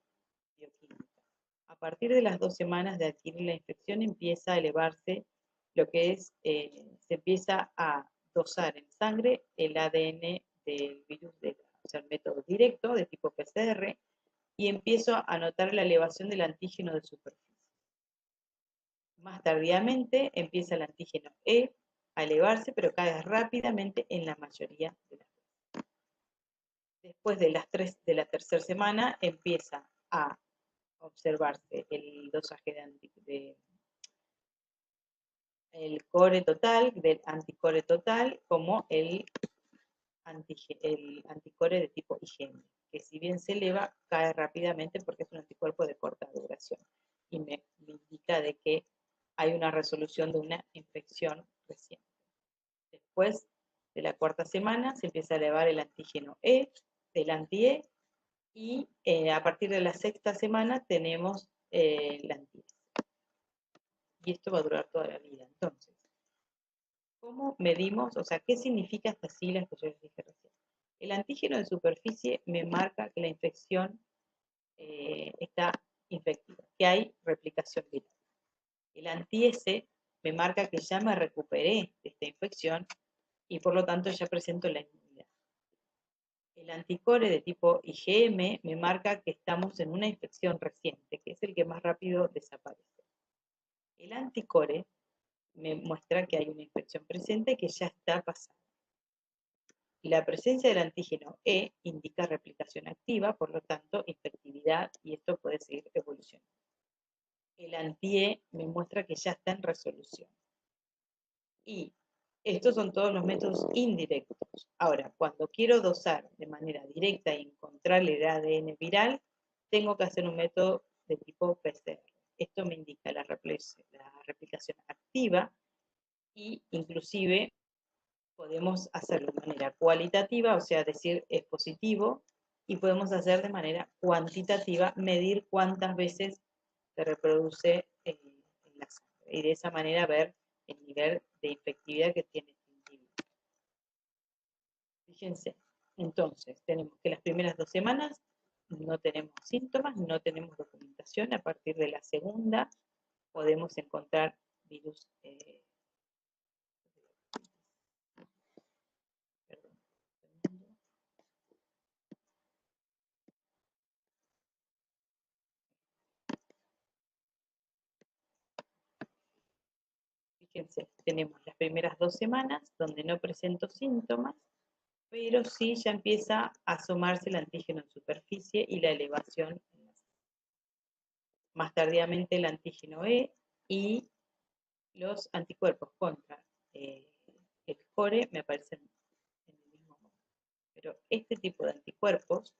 bioquímica. A partir de las 2 semanas de adquirir la infección empieza a elevarse lo que es, se empieza a dosar en sangre el ADN del virus, o sea, el método directo de tipo PCR, y empiezo a notar la elevación del antígeno de superficie. Más tardíamente empieza el antígeno E a elevarse, pero cae rápidamente en la mayoría de las veces. Después de la tercera semana empieza a observarse el dosaje el core total, del anticore total, como el anticore de tipo IgM, que si bien se eleva, cae rápidamente porque es un anticuerpo de corta duración. Y me indica de que hay una resolución de una infección reciente. Después de la cuarta semana se empieza a elevar el antígeno E, el anti-E, y a partir de la sexta semana tenemos el anti-E. Y esto va a durar toda la vida. Entonces, ¿cómo medimos? O sea, ¿qué significa estas siglas que yo les dije recién? El antígeno de superficie me marca que la infección está infectiva, que hay replicación viral. El anti-S me marca que ya me recuperé de esta infección y por lo tanto ya presento la inmunidad. El anticore de tipo IgM me marca que estamos en una infección reciente, que es el que más rápido desaparece. El anticore me muestra que hay una infección presente que ya está pasando. La presencia del antígeno E indica replicación activa, por lo tanto, infectividad, y esto puede seguir evolucionando. El anti-E me muestra que ya está en resolución. Y estos son todos los métodos indirectos. Ahora, cuando quiero dosar de manera directa y encontrar el ADN viral, tengo que hacer un método de tipo PCR. Esto me indica la replicación activa y inclusive podemos hacerlo de manera cualitativa, o sea, decir es positivo, y podemos hacer de manera cuantitativa, medir cuántas veces se reproduce en la sangre, y de esa manera ver el nivel de infectividad que tiene este individuo. Fíjense, entonces tenemos que las primeras 2 semanas no tenemos síntomas, no tenemos documentación. A partir de la segunda podemos encontrar virus. Perdón, fíjense, tenemos las primeras 2 semanas donde no presento síntomas, pero sí ya empieza a asomarse el antígeno en superficie y la elevación. Más tardíamente el antígeno E y los anticuerpos contra el core me aparecen en el mismo momento. Pero este tipo de anticuerpos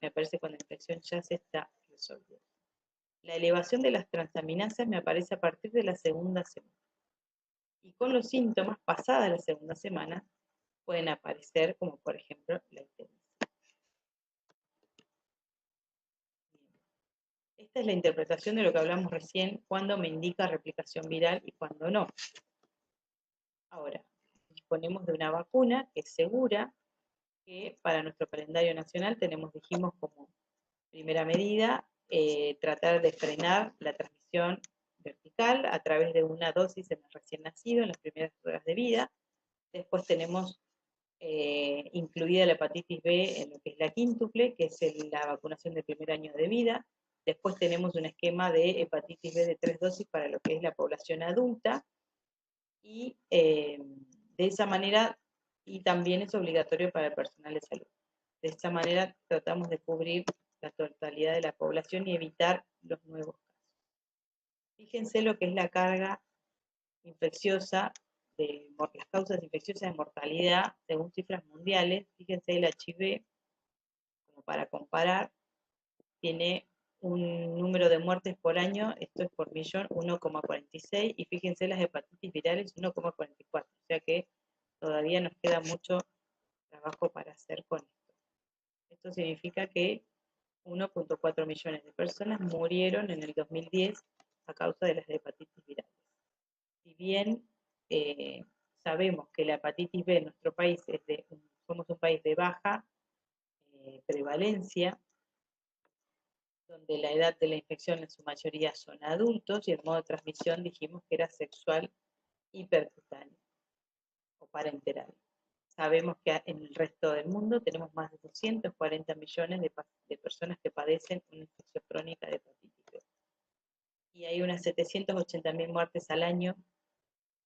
me aparece cuando la infección ya se está resolviendo. La elevación de las transaminasas me aparece a partir de la segunda semana. Y con los síntomas, pasada la segunda semana, pueden aparecer como por ejemplo la ictericia. Esta es la interpretación de lo que hablamos recién, cuando me indica replicación viral y cuando no. Ahora, disponemos de una vacuna que es segura, que para nuestro calendario nacional dijimos como primera medida, tratar de frenar la transmisión vertical a través de una dosis en el recién nacido en las primeras horas de vida. Después tenemos incluida la hepatitis B en lo que es la quíntuple, que es la vacunación del primer año de vida. Después tenemos un esquema de hepatitis B de 3 dosis para lo que es la población adulta. Y de esa manera, y también es obligatorio para el personal de salud. De esta manera tratamos de cubrir la totalidad de la población y evitar los nuevos casos. Fíjense lo que es la carga infecciosa, las causas infecciosas de mortalidad según cifras mundiales. Fíjense el HIV, como para comparar, tiene un número de muertes por año, esto es por millón, 1,46, y fíjense las hepatitis virales, 1,44, o sea que todavía nos queda mucho trabajo para hacer con esto. Esto significa que 1,4 millones de personas murieron en el 2010 a causa de las hepatitis virales. Si bien sabemos que la hepatitis B en nuestro país somos un país de baja prevalencia, donde la edad de la infección en su mayoría son adultos y el modo de transmisión dijimos que era sexual y percutáneo o parenteral. Sabemos que en el resto del mundo tenemos más de 240 millones de personas que padecen una infección crónica de hepatitis B. Y hay unas 780.000 muertes al año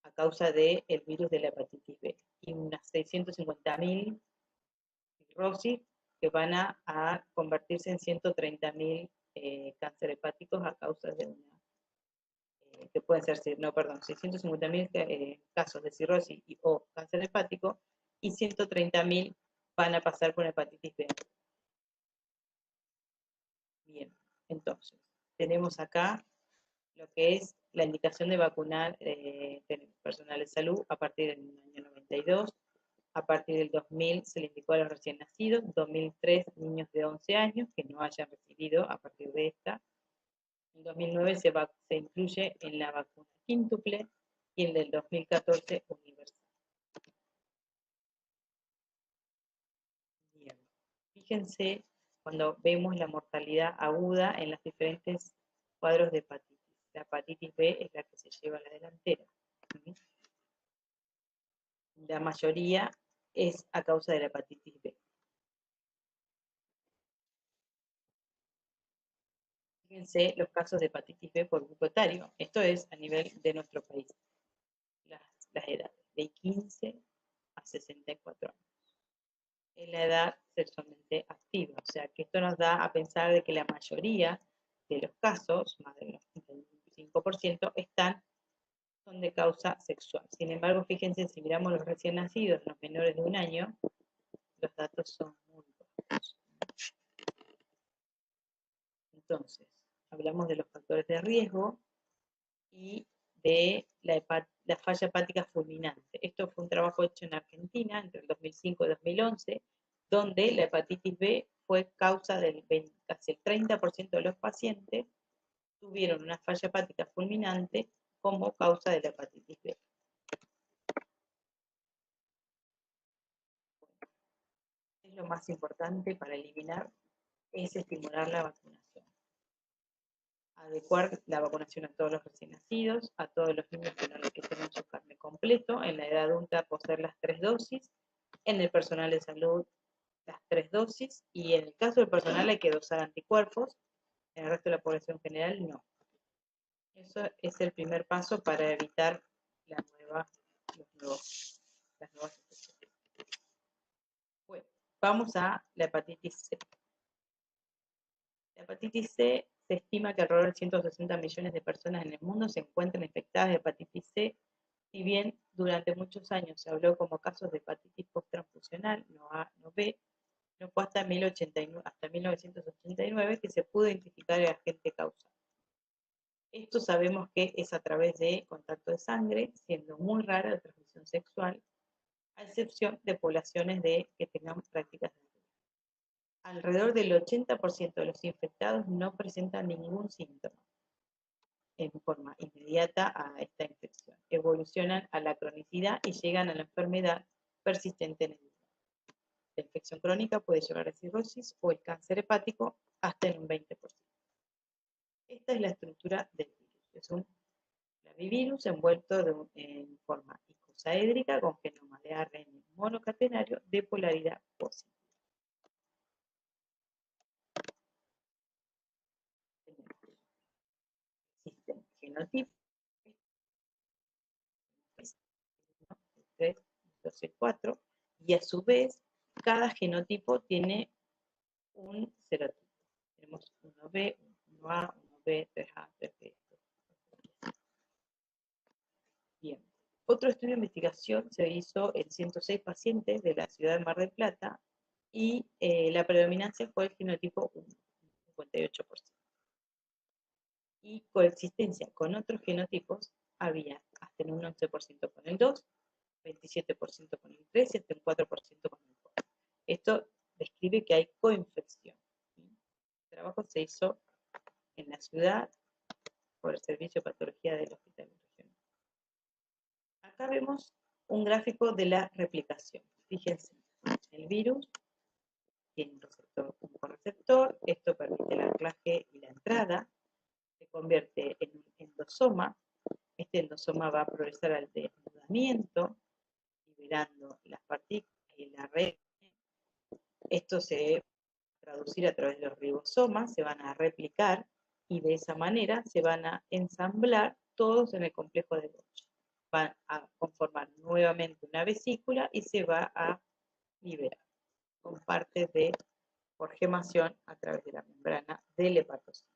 a causa del virus de la hepatitis B. Y unas 650.000 cirrosis que van a convertirse en 130.000 cáncer hepáticos a causa de una que pueden ser, no, perdón, 650.000 casos de cirrosis o cáncer hepático, y 130.000 van a pasar por hepatitis B. Bien, entonces, tenemos acá lo que es la indicación de vacunar personal de salud a partir del año 92. A partir del 2000 se le indicó a los recién nacidos, 2003 niños de 11 años que no hayan recibido a partir de esta. En 2009 se incluye en la vacuna quíntuple y en el 2014 universal. Bien. Fíjense cuando vemos la mortalidad aguda en los diferentes cuadros de hepatitis. La hepatitis B es la que se lleva a la delantera. La mayoría es a causa de la hepatitis B. Fíjense los casos de hepatitis B por grupo etario. Esto es a nivel de nuestro país. Las edades, de 15 a 64 años. Es la edad sexualmente activa. O sea, que esto nos da a pensar de que la mayoría de los casos, más del 95%, son de causa sexual. Sin embargo, fíjense, si miramos los recién nacidos, los menores de un año, los datos son muy bajos. Entonces, hablamos de los factores de riesgo y de la falla hepática fulminante. Esto fue un trabajo hecho en Argentina entre el 2005 y 2011, donde la hepatitis B fue causa del casi el 30% de los pacientes tuvieron una falla hepática fulminante como causa de la hepatitis B. Es lo más importante para eliminar, es estimular la vacunación. Adecuar la vacunación a todos los recién nacidos, a todos los niños que tienen su carne completo, en la edad adulta poseer las 3 dosis, en el personal de salud las 3 dosis, y en el caso del personal hay que dosar anticuerpos, en el resto de la población general no. Eso es el primer paso para evitar las nuevas infecciones. Bueno, vamos a la hepatitis C. La hepatitis C se estima que alrededor de 160 millones de personas en el mundo se encuentran infectadas de hepatitis C, si bien durante muchos años se habló como casos de hepatitis post-transfusional, no A, no B, no fue hasta 1989 que se pudo identificar el agente causal. Esto sabemos que es a través de contacto de sangre, siendo muy rara la transmisión sexual, a excepción de poblaciones que tengan prácticas de vida. Alrededor del 80% de los infectados no presentan ningún síntoma en forma inmediata a esta infección. Evolucionan a la cronicidad y llegan a la enfermedad persistente en el hígado. La infección crónica puede llevar a cirrosis o el cáncer hepático hasta en un 20%. Esta es la estructura del virus. Es un flavivirus envuelto en forma icosaédrica con genoma de ARN monocatenario de polaridad positiva. Existen genotipos, 3, 12, 4, y a su vez cada genotipo tiene un serotipo. Tenemos 1B, 1A, 1B, 3A, 3B. Bien. Otro estudio de investigación se hizo en 106 pacientes de la ciudad de Mar del Plata y la predominancia fue el genotipo 1, 58%. Y coexistencia con otros genotipos había hasta en un 11% con el 2, 27% con el 3 y hasta un 4% con el 4. Esto describe que hay coinfección. El trabajo se hizo en la ciudad por el Servicio de Patología del Hospital Regional. Acá vemos un gráfico de la replicación. Fíjense, el virus tiene un receptor, un correceptor, esto permite el anclaje y la entrada, se convierte en un endosoma, este endosoma va a progresar al desnudamiento, liberando las partículas y la red. Esto se va a traducir a través de los ribosomas, se van a replicar y de esa manera se van a ensamblar todos en el complejo de Golgi. Van a conformar nuevamente una vesícula y se va a liberar con parte por gemación a través de la membrana del hepatocito.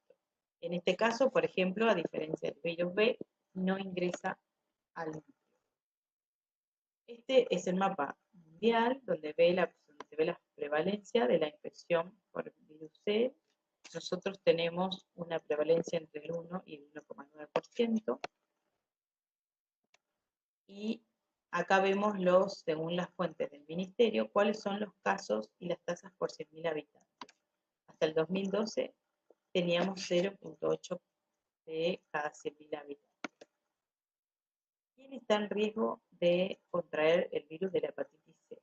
En este caso, por ejemplo, a diferencia del virus B, no ingresa al núcleo. Este es el mapa mundial donde se ve la prevalencia de la infección por virus C. Nosotros tenemos una prevalencia entre el 1 y el 1,9%. Y acá vemos según las fuentes del ministerio, cuáles son los casos y las tasas por 100.000 habitantes. Hasta el 2012 teníamos 0,8 de cada 100.000 habitantes. ¿Quién está en riesgo de contraer el virus de la hepatitis C?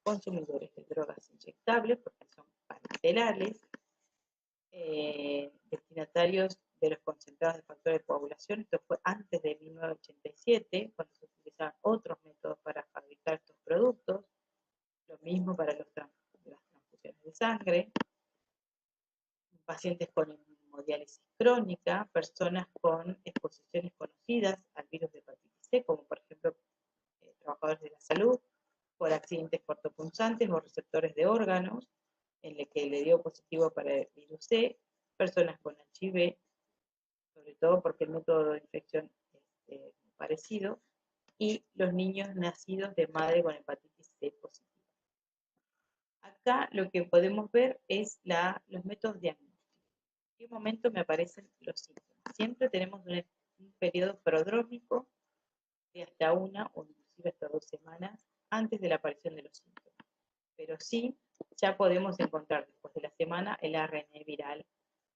Consumidores de drogas inyectables, porque son parentelares, destinatarios de los concentrados de factores de coagulación. Esto fue antes de 1987, cuando se utilizaban otros métodos para fabricar estos productos. Lo mismo para las transfusiones de sangre, pacientes con hemodiálisis crónica, personas con exposiciones conocidas al virus de hepatitis C, como por ejemplo trabajadores de la salud, por accidentes cortopunzantes o receptores de órganos, en el que le dio positivo para el virus C, personas con HIV, sobre todo porque el método de infección es parecido, y los niños nacidos de madre con hepatitis C positiva. Acá lo que podemos ver es los métodos diagnósticos. ¿En qué momento me aparecen los síntomas? Siempre tenemos un periodo prodrómico de hasta 1 o inclusive hasta 2 semanas antes de la aparición de los síntomas. Pero sí, ya podemos encontrar después de la semana el ARN viral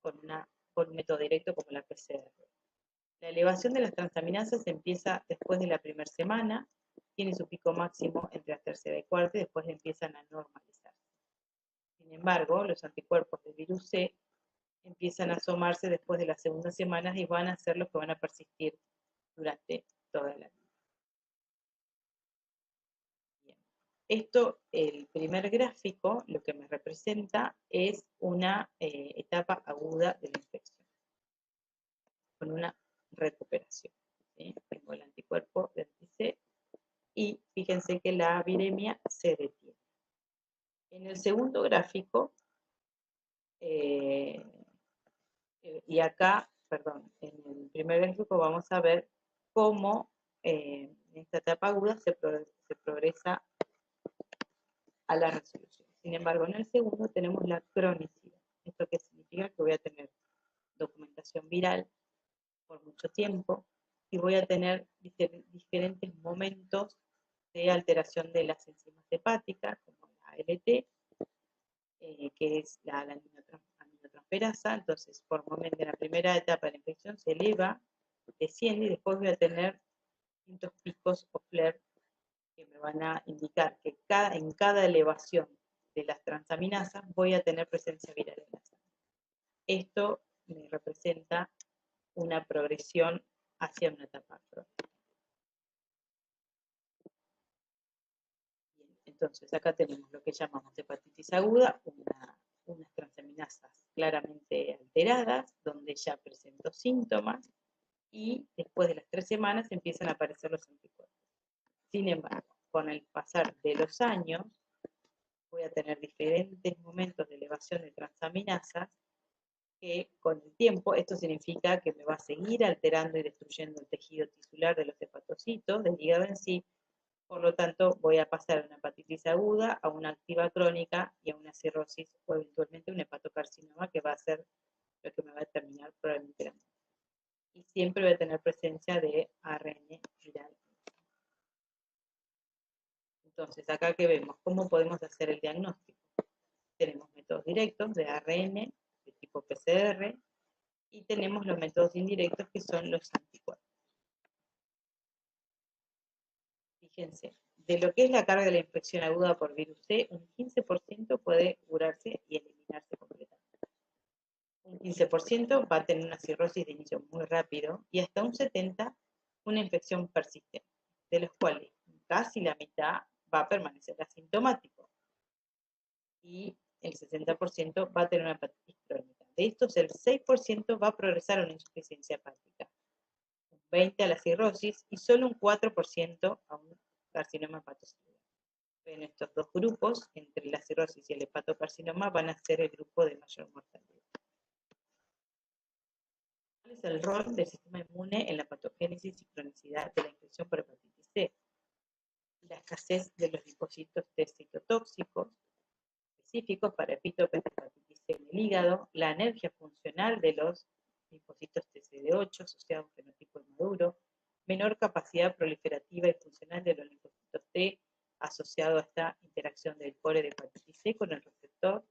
con un método directo como la PCR. La elevación de las transaminasas empieza después de la primera semana, tiene su pico máximo entre la tercera y cuarta y después empiezan a normalizar. Sin embargo, los anticuerpos del virus C empiezan a asomarse después de las segundas semanas y van a ser los que van a persistir durante toda la vida. Bien. Esto, el primer gráfico, lo que me representa es una etapa aguda de la infección, con una recuperación. ¿Sí? Tengo el anticuerpo del C y fíjense que la viremia se detiene. En el segundo gráfico, y acá, perdón, en el primer gráfico vamos a ver cómo en esta etapa aguda se progresa a la resolución. Sin embargo, en el segundo tenemos la cronicidad. ¿Esto qué significa? Que voy a tener documentación viral por mucho tiempo y voy a tener diferentes momentos de alteración de las enzimas hepáticas, como la ALT, que es la aminotransferasa. Entonces, por momento, en la primera etapa de la infección se eleva, desciende y después voy a tener distintos picos o flares que me van a indicar que en cada elevación de las transaminasas voy a tener presencia viral en la sangre. Esto me representa una progresión hacia una etapa crónica. Entonces, acá tenemos lo que llamamos hepatitis aguda, unas transaminasas claramente alteradas, donde ya presento síntomas, y después de las 3 semanas empiezan a aparecer los anticuerpos. Sin embargo, con el pasar de los años, voy a tener diferentes momentos de elevación de transaminasas que con el tiempo, esto significa que me va a seguir alterando y destruyendo el tejido tisular de los hepatocitos, del hígado en sí. Por lo tanto, voy a pasar de una hepatitis aguda a una activa crónica y a una cirrosis o eventualmente un hepatocarcinoma, que va a ser lo que me va a determinar probablemente la muerte. Y siempre voy a tener presencia de ARN viral. Entonces, acá que vemos, ¿cómo podemos hacer el diagnóstico? Tenemos métodos directos de ARN, de tipo PCR, y tenemos los métodos indirectos, que son los anticuerpos. Fíjense, de lo que es la carga de la infección aguda por virus C, un 15% puede curarse y eliminarse completamente. Un 15% va a tener una cirrosis de inicio muy rápido y hasta un 70% una infección persistente, de los cuales casi la mitad va a permanecer asintomático y el 60% va a tener una hepatitis crónica. De estos, el 6% va a progresar a una insuficiencia hepática, un 20% a la cirrosis y solo un 4% a un carcinoma hepatocelular. En estos dos grupos, entre la cirrosis y el hepatocarcinoma, van a ser el grupo de mayor mortalidad. ¿Cuál es el rol del sistema inmune en la patogénesis frecuencia y sincronicidad de la infección por hepatitis C, la escasez de los linfocitos T citotóxicos específicos para epítopes de hepatitis C en el hígado, la anergia funcional de los linfocitos TCD8 asociados a un fenotipo inmaduro, menor capacidad proliferativa y funcional de los linfocitos T asociado a esta interacción del core de hepatitis C con el receptor,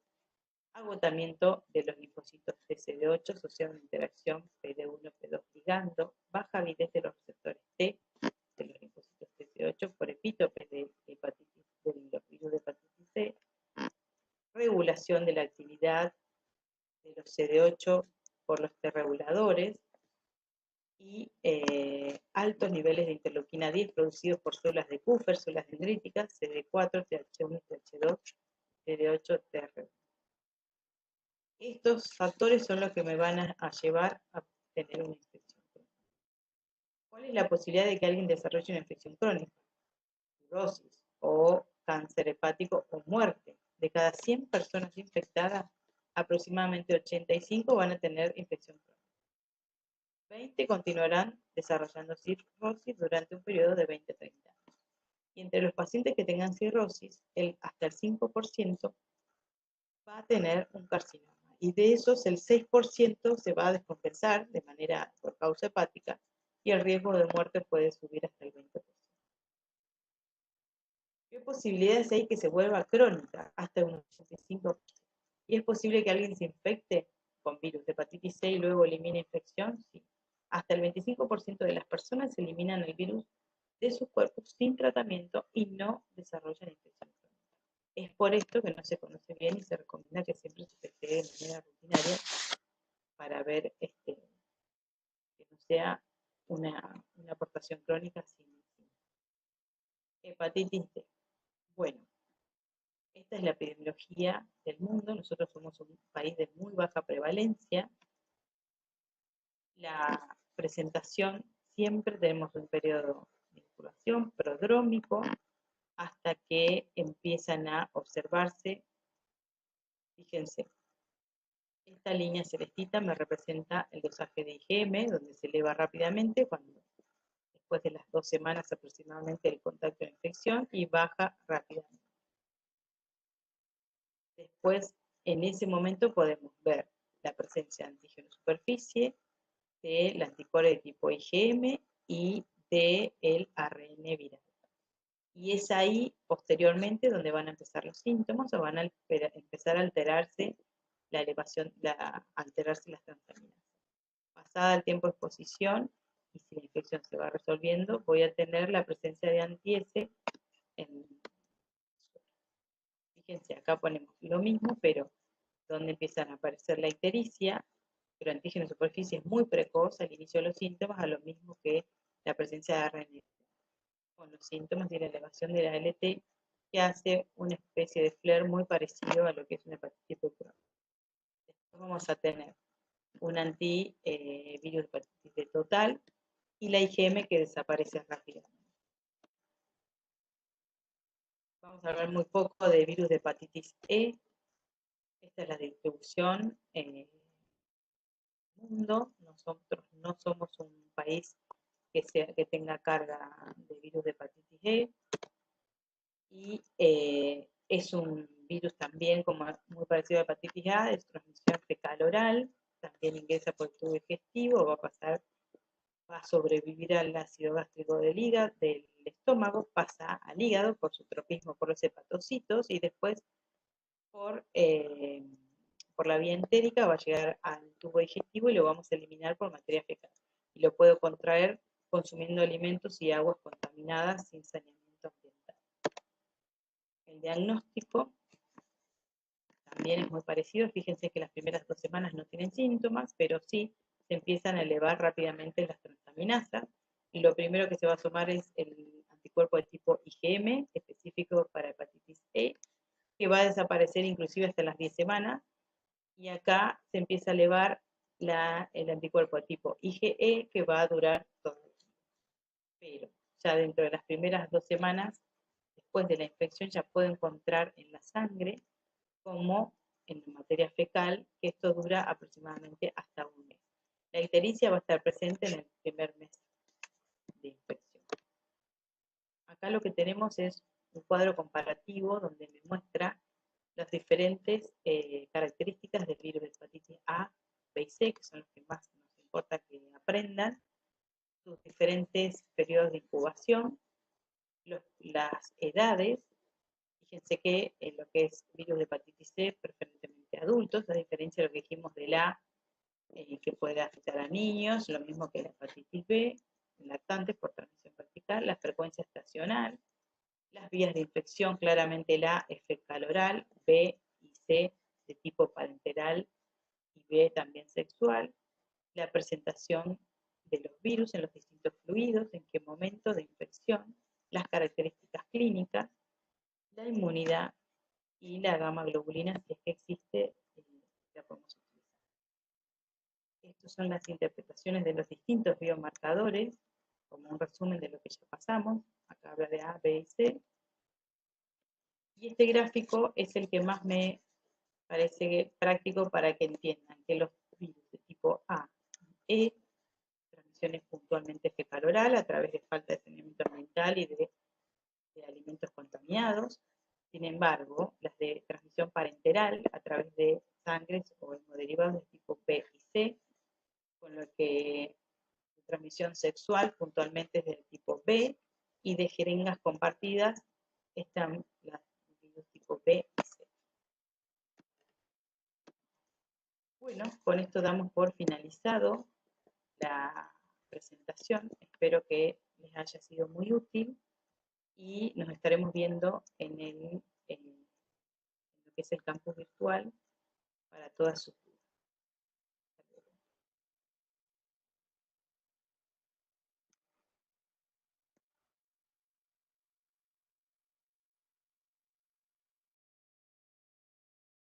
agotamiento de los linfocitos TCD8 asociado a una interacción PD1-P2 ligando, baja avidez de los receptores T de los linfocitos TCD8 por epítopes de hepatitis, de los virus de hepatitis C, regulación de la actividad de los CD8 por los T reguladores y altos niveles de interleuquina 10 producidos por células de Kupffer, células dendríticas, CD4, TH1, TH2, CD8, TR. Estos factores son los que me van a llevar a tener una infección crónica. ¿Cuál es la posibilidad de que alguien desarrolle una infección crónica? Cirrosis o cáncer hepático o muerte. De cada 100 personas infectadas, aproximadamente 85 van a tener infección crónica. 20 continuarán desarrollando cirrosis durante un periodo de 20 a 30 años. Y entre los pacientes que tengan cirrosis, hasta el 5% va a tener un carcinoma. Y de esos, el 6% se va a descompensar de manera por causa hepática y el riesgo de muerte puede subir hasta el 20%. ¿Qué posibilidades hay que se vuelva crónica? Hasta un 85%. ¿Y es posible que alguien se infecte con virus de hepatitis C y luego elimine infección? Sí. Hasta el 25% de las personas eliminan el virus de sus cuerpos sin tratamiento y no desarrollan infección crónica. Es por esto que no se conoce bien y se recomienda que siempre se teste de manera rutinaria para ver que no sea una aportación crónica sin hepatitis D. Bueno, esta es la epidemiología del mundo. Nosotros somos un país de muy baja prevalencia. La presentación, siempre tenemos un periodo de incubación prodrómico hasta que empiezan a observarse. Fíjense, esta línea celestita me representa el dosaje de IgM, donde se eleva rápidamente después de las 2 semanas aproximadamente del contacto de infección y baja rápidamente. Después, en ese momento podemos ver la presencia de antígeno superficie, del anticuerpo de tipo IgM y del ARN viral. Y es ahí, posteriormente, donde van a empezar los síntomas o van a empezar a alterarse alterarse las transaminasas. Pasada el tiempo de exposición, y si la infección se va resolviendo, voy a tener la presencia de anti-S en. Fíjense, acá ponemos lo mismo, pero donde empiezan a aparecer la ictericia, pero antígeno de superficie es muy precoz al inicio de los síntomas, a lo mismo que la presencia de ARN con los síntomas de la elevación de la ALT, que hace una especie de flare muy parecido a lo que es una hepatitis B crónica. Después vamos a tener un antivirus de hepatitis B total y la IgM que desaparece rápidamente. Vamos a hablar muy poco de virus de hepatitis E. Esta es la distribución en el mundo. Nosotros no somos un país que tenga carga de virus de hepatitis E. Y es un virus también como muy parecido a hepatitis A, de transmisión fecal oral, también ingresa por el tubo digestivo, va a sobrevivir al ácido gástrico del hígado, del estómago, pasa al hígado por su tropismo por los hepatocitos y después por la vía entérica va a llegar al tubo digestivo y lo vamos a eliminar por materia fecal. Y lo puedo contraer consumiendo alimentos y aguas contaminadas sin saneamiento ambiental. El diagnóstico también es muy parecido. Fíjense que las primeras 2 semanas no tienen síntomas, pero sí se empiezan a elevar rápidamente las transaminasas. Y lo primero que se va a sumar es el anticuerpo de tipo IgM, específico para hepatitis E, que va a desaparecer inclusive hasta las 10 semanas. Y acá se empieza a elevar el anticuerpo de tipo IgE, que va a durar todo el tiempo. Pero ya dentro de las primeras 2 semanas, después de la infección, ya puedo encontrar en la sangre como en la materia fecal, que esto dura aproximadamente hasta un mes. La ictericia va a estar presente en el primer mes. acá lo que tenemos es un cuadro comparativo donde me muestra las diferentes características del virus de hepatitis A, B y C, que son los que más nos importa que aprendan, sus diferentes periodos de incubación, las edades. Fíjense que lo que es virus de hepatitis C, preferentemente adultos, a diferencia de lo que dijimos de la que puede afectar a niños, lo mismo que la hepatitis B, lactantes por transmisión vertical, la frecuencia estacional, las vías de infección, claramente la es fecal oral, B y C de tipo parenteral y B también sexual, la presentación de los virus en los distintos fluidos, en qué momento de infección, las características clínicas, la inmunidad y la gamma globulina, si es que existe, la podemos utilizar. Estas son las interpretaciones de los distintos biomarcadores, como un resumen de lo que ya pasamos. Acá habla de A, B y C. Y este gráfico es el que más me parece práctico para que entiendan que los virus de tipo A y E, transmisiones puntualmente fecal-oral a través de falta de saneamiento ambiental y de alimentos contaminados. Sin embargo, las de transmisión parenteral a través de sangres o hemoderivados de tipo B y C, con lo que de transmisión sexual puntualmente es del tipo B, y de jeringas compartidas están las virus tipo B y C. Bueno, con esto damos por finalizado la presentación. Espero que les haya sido muy útil y nos estaremos viendo en lo que es el campus virtual para todas sus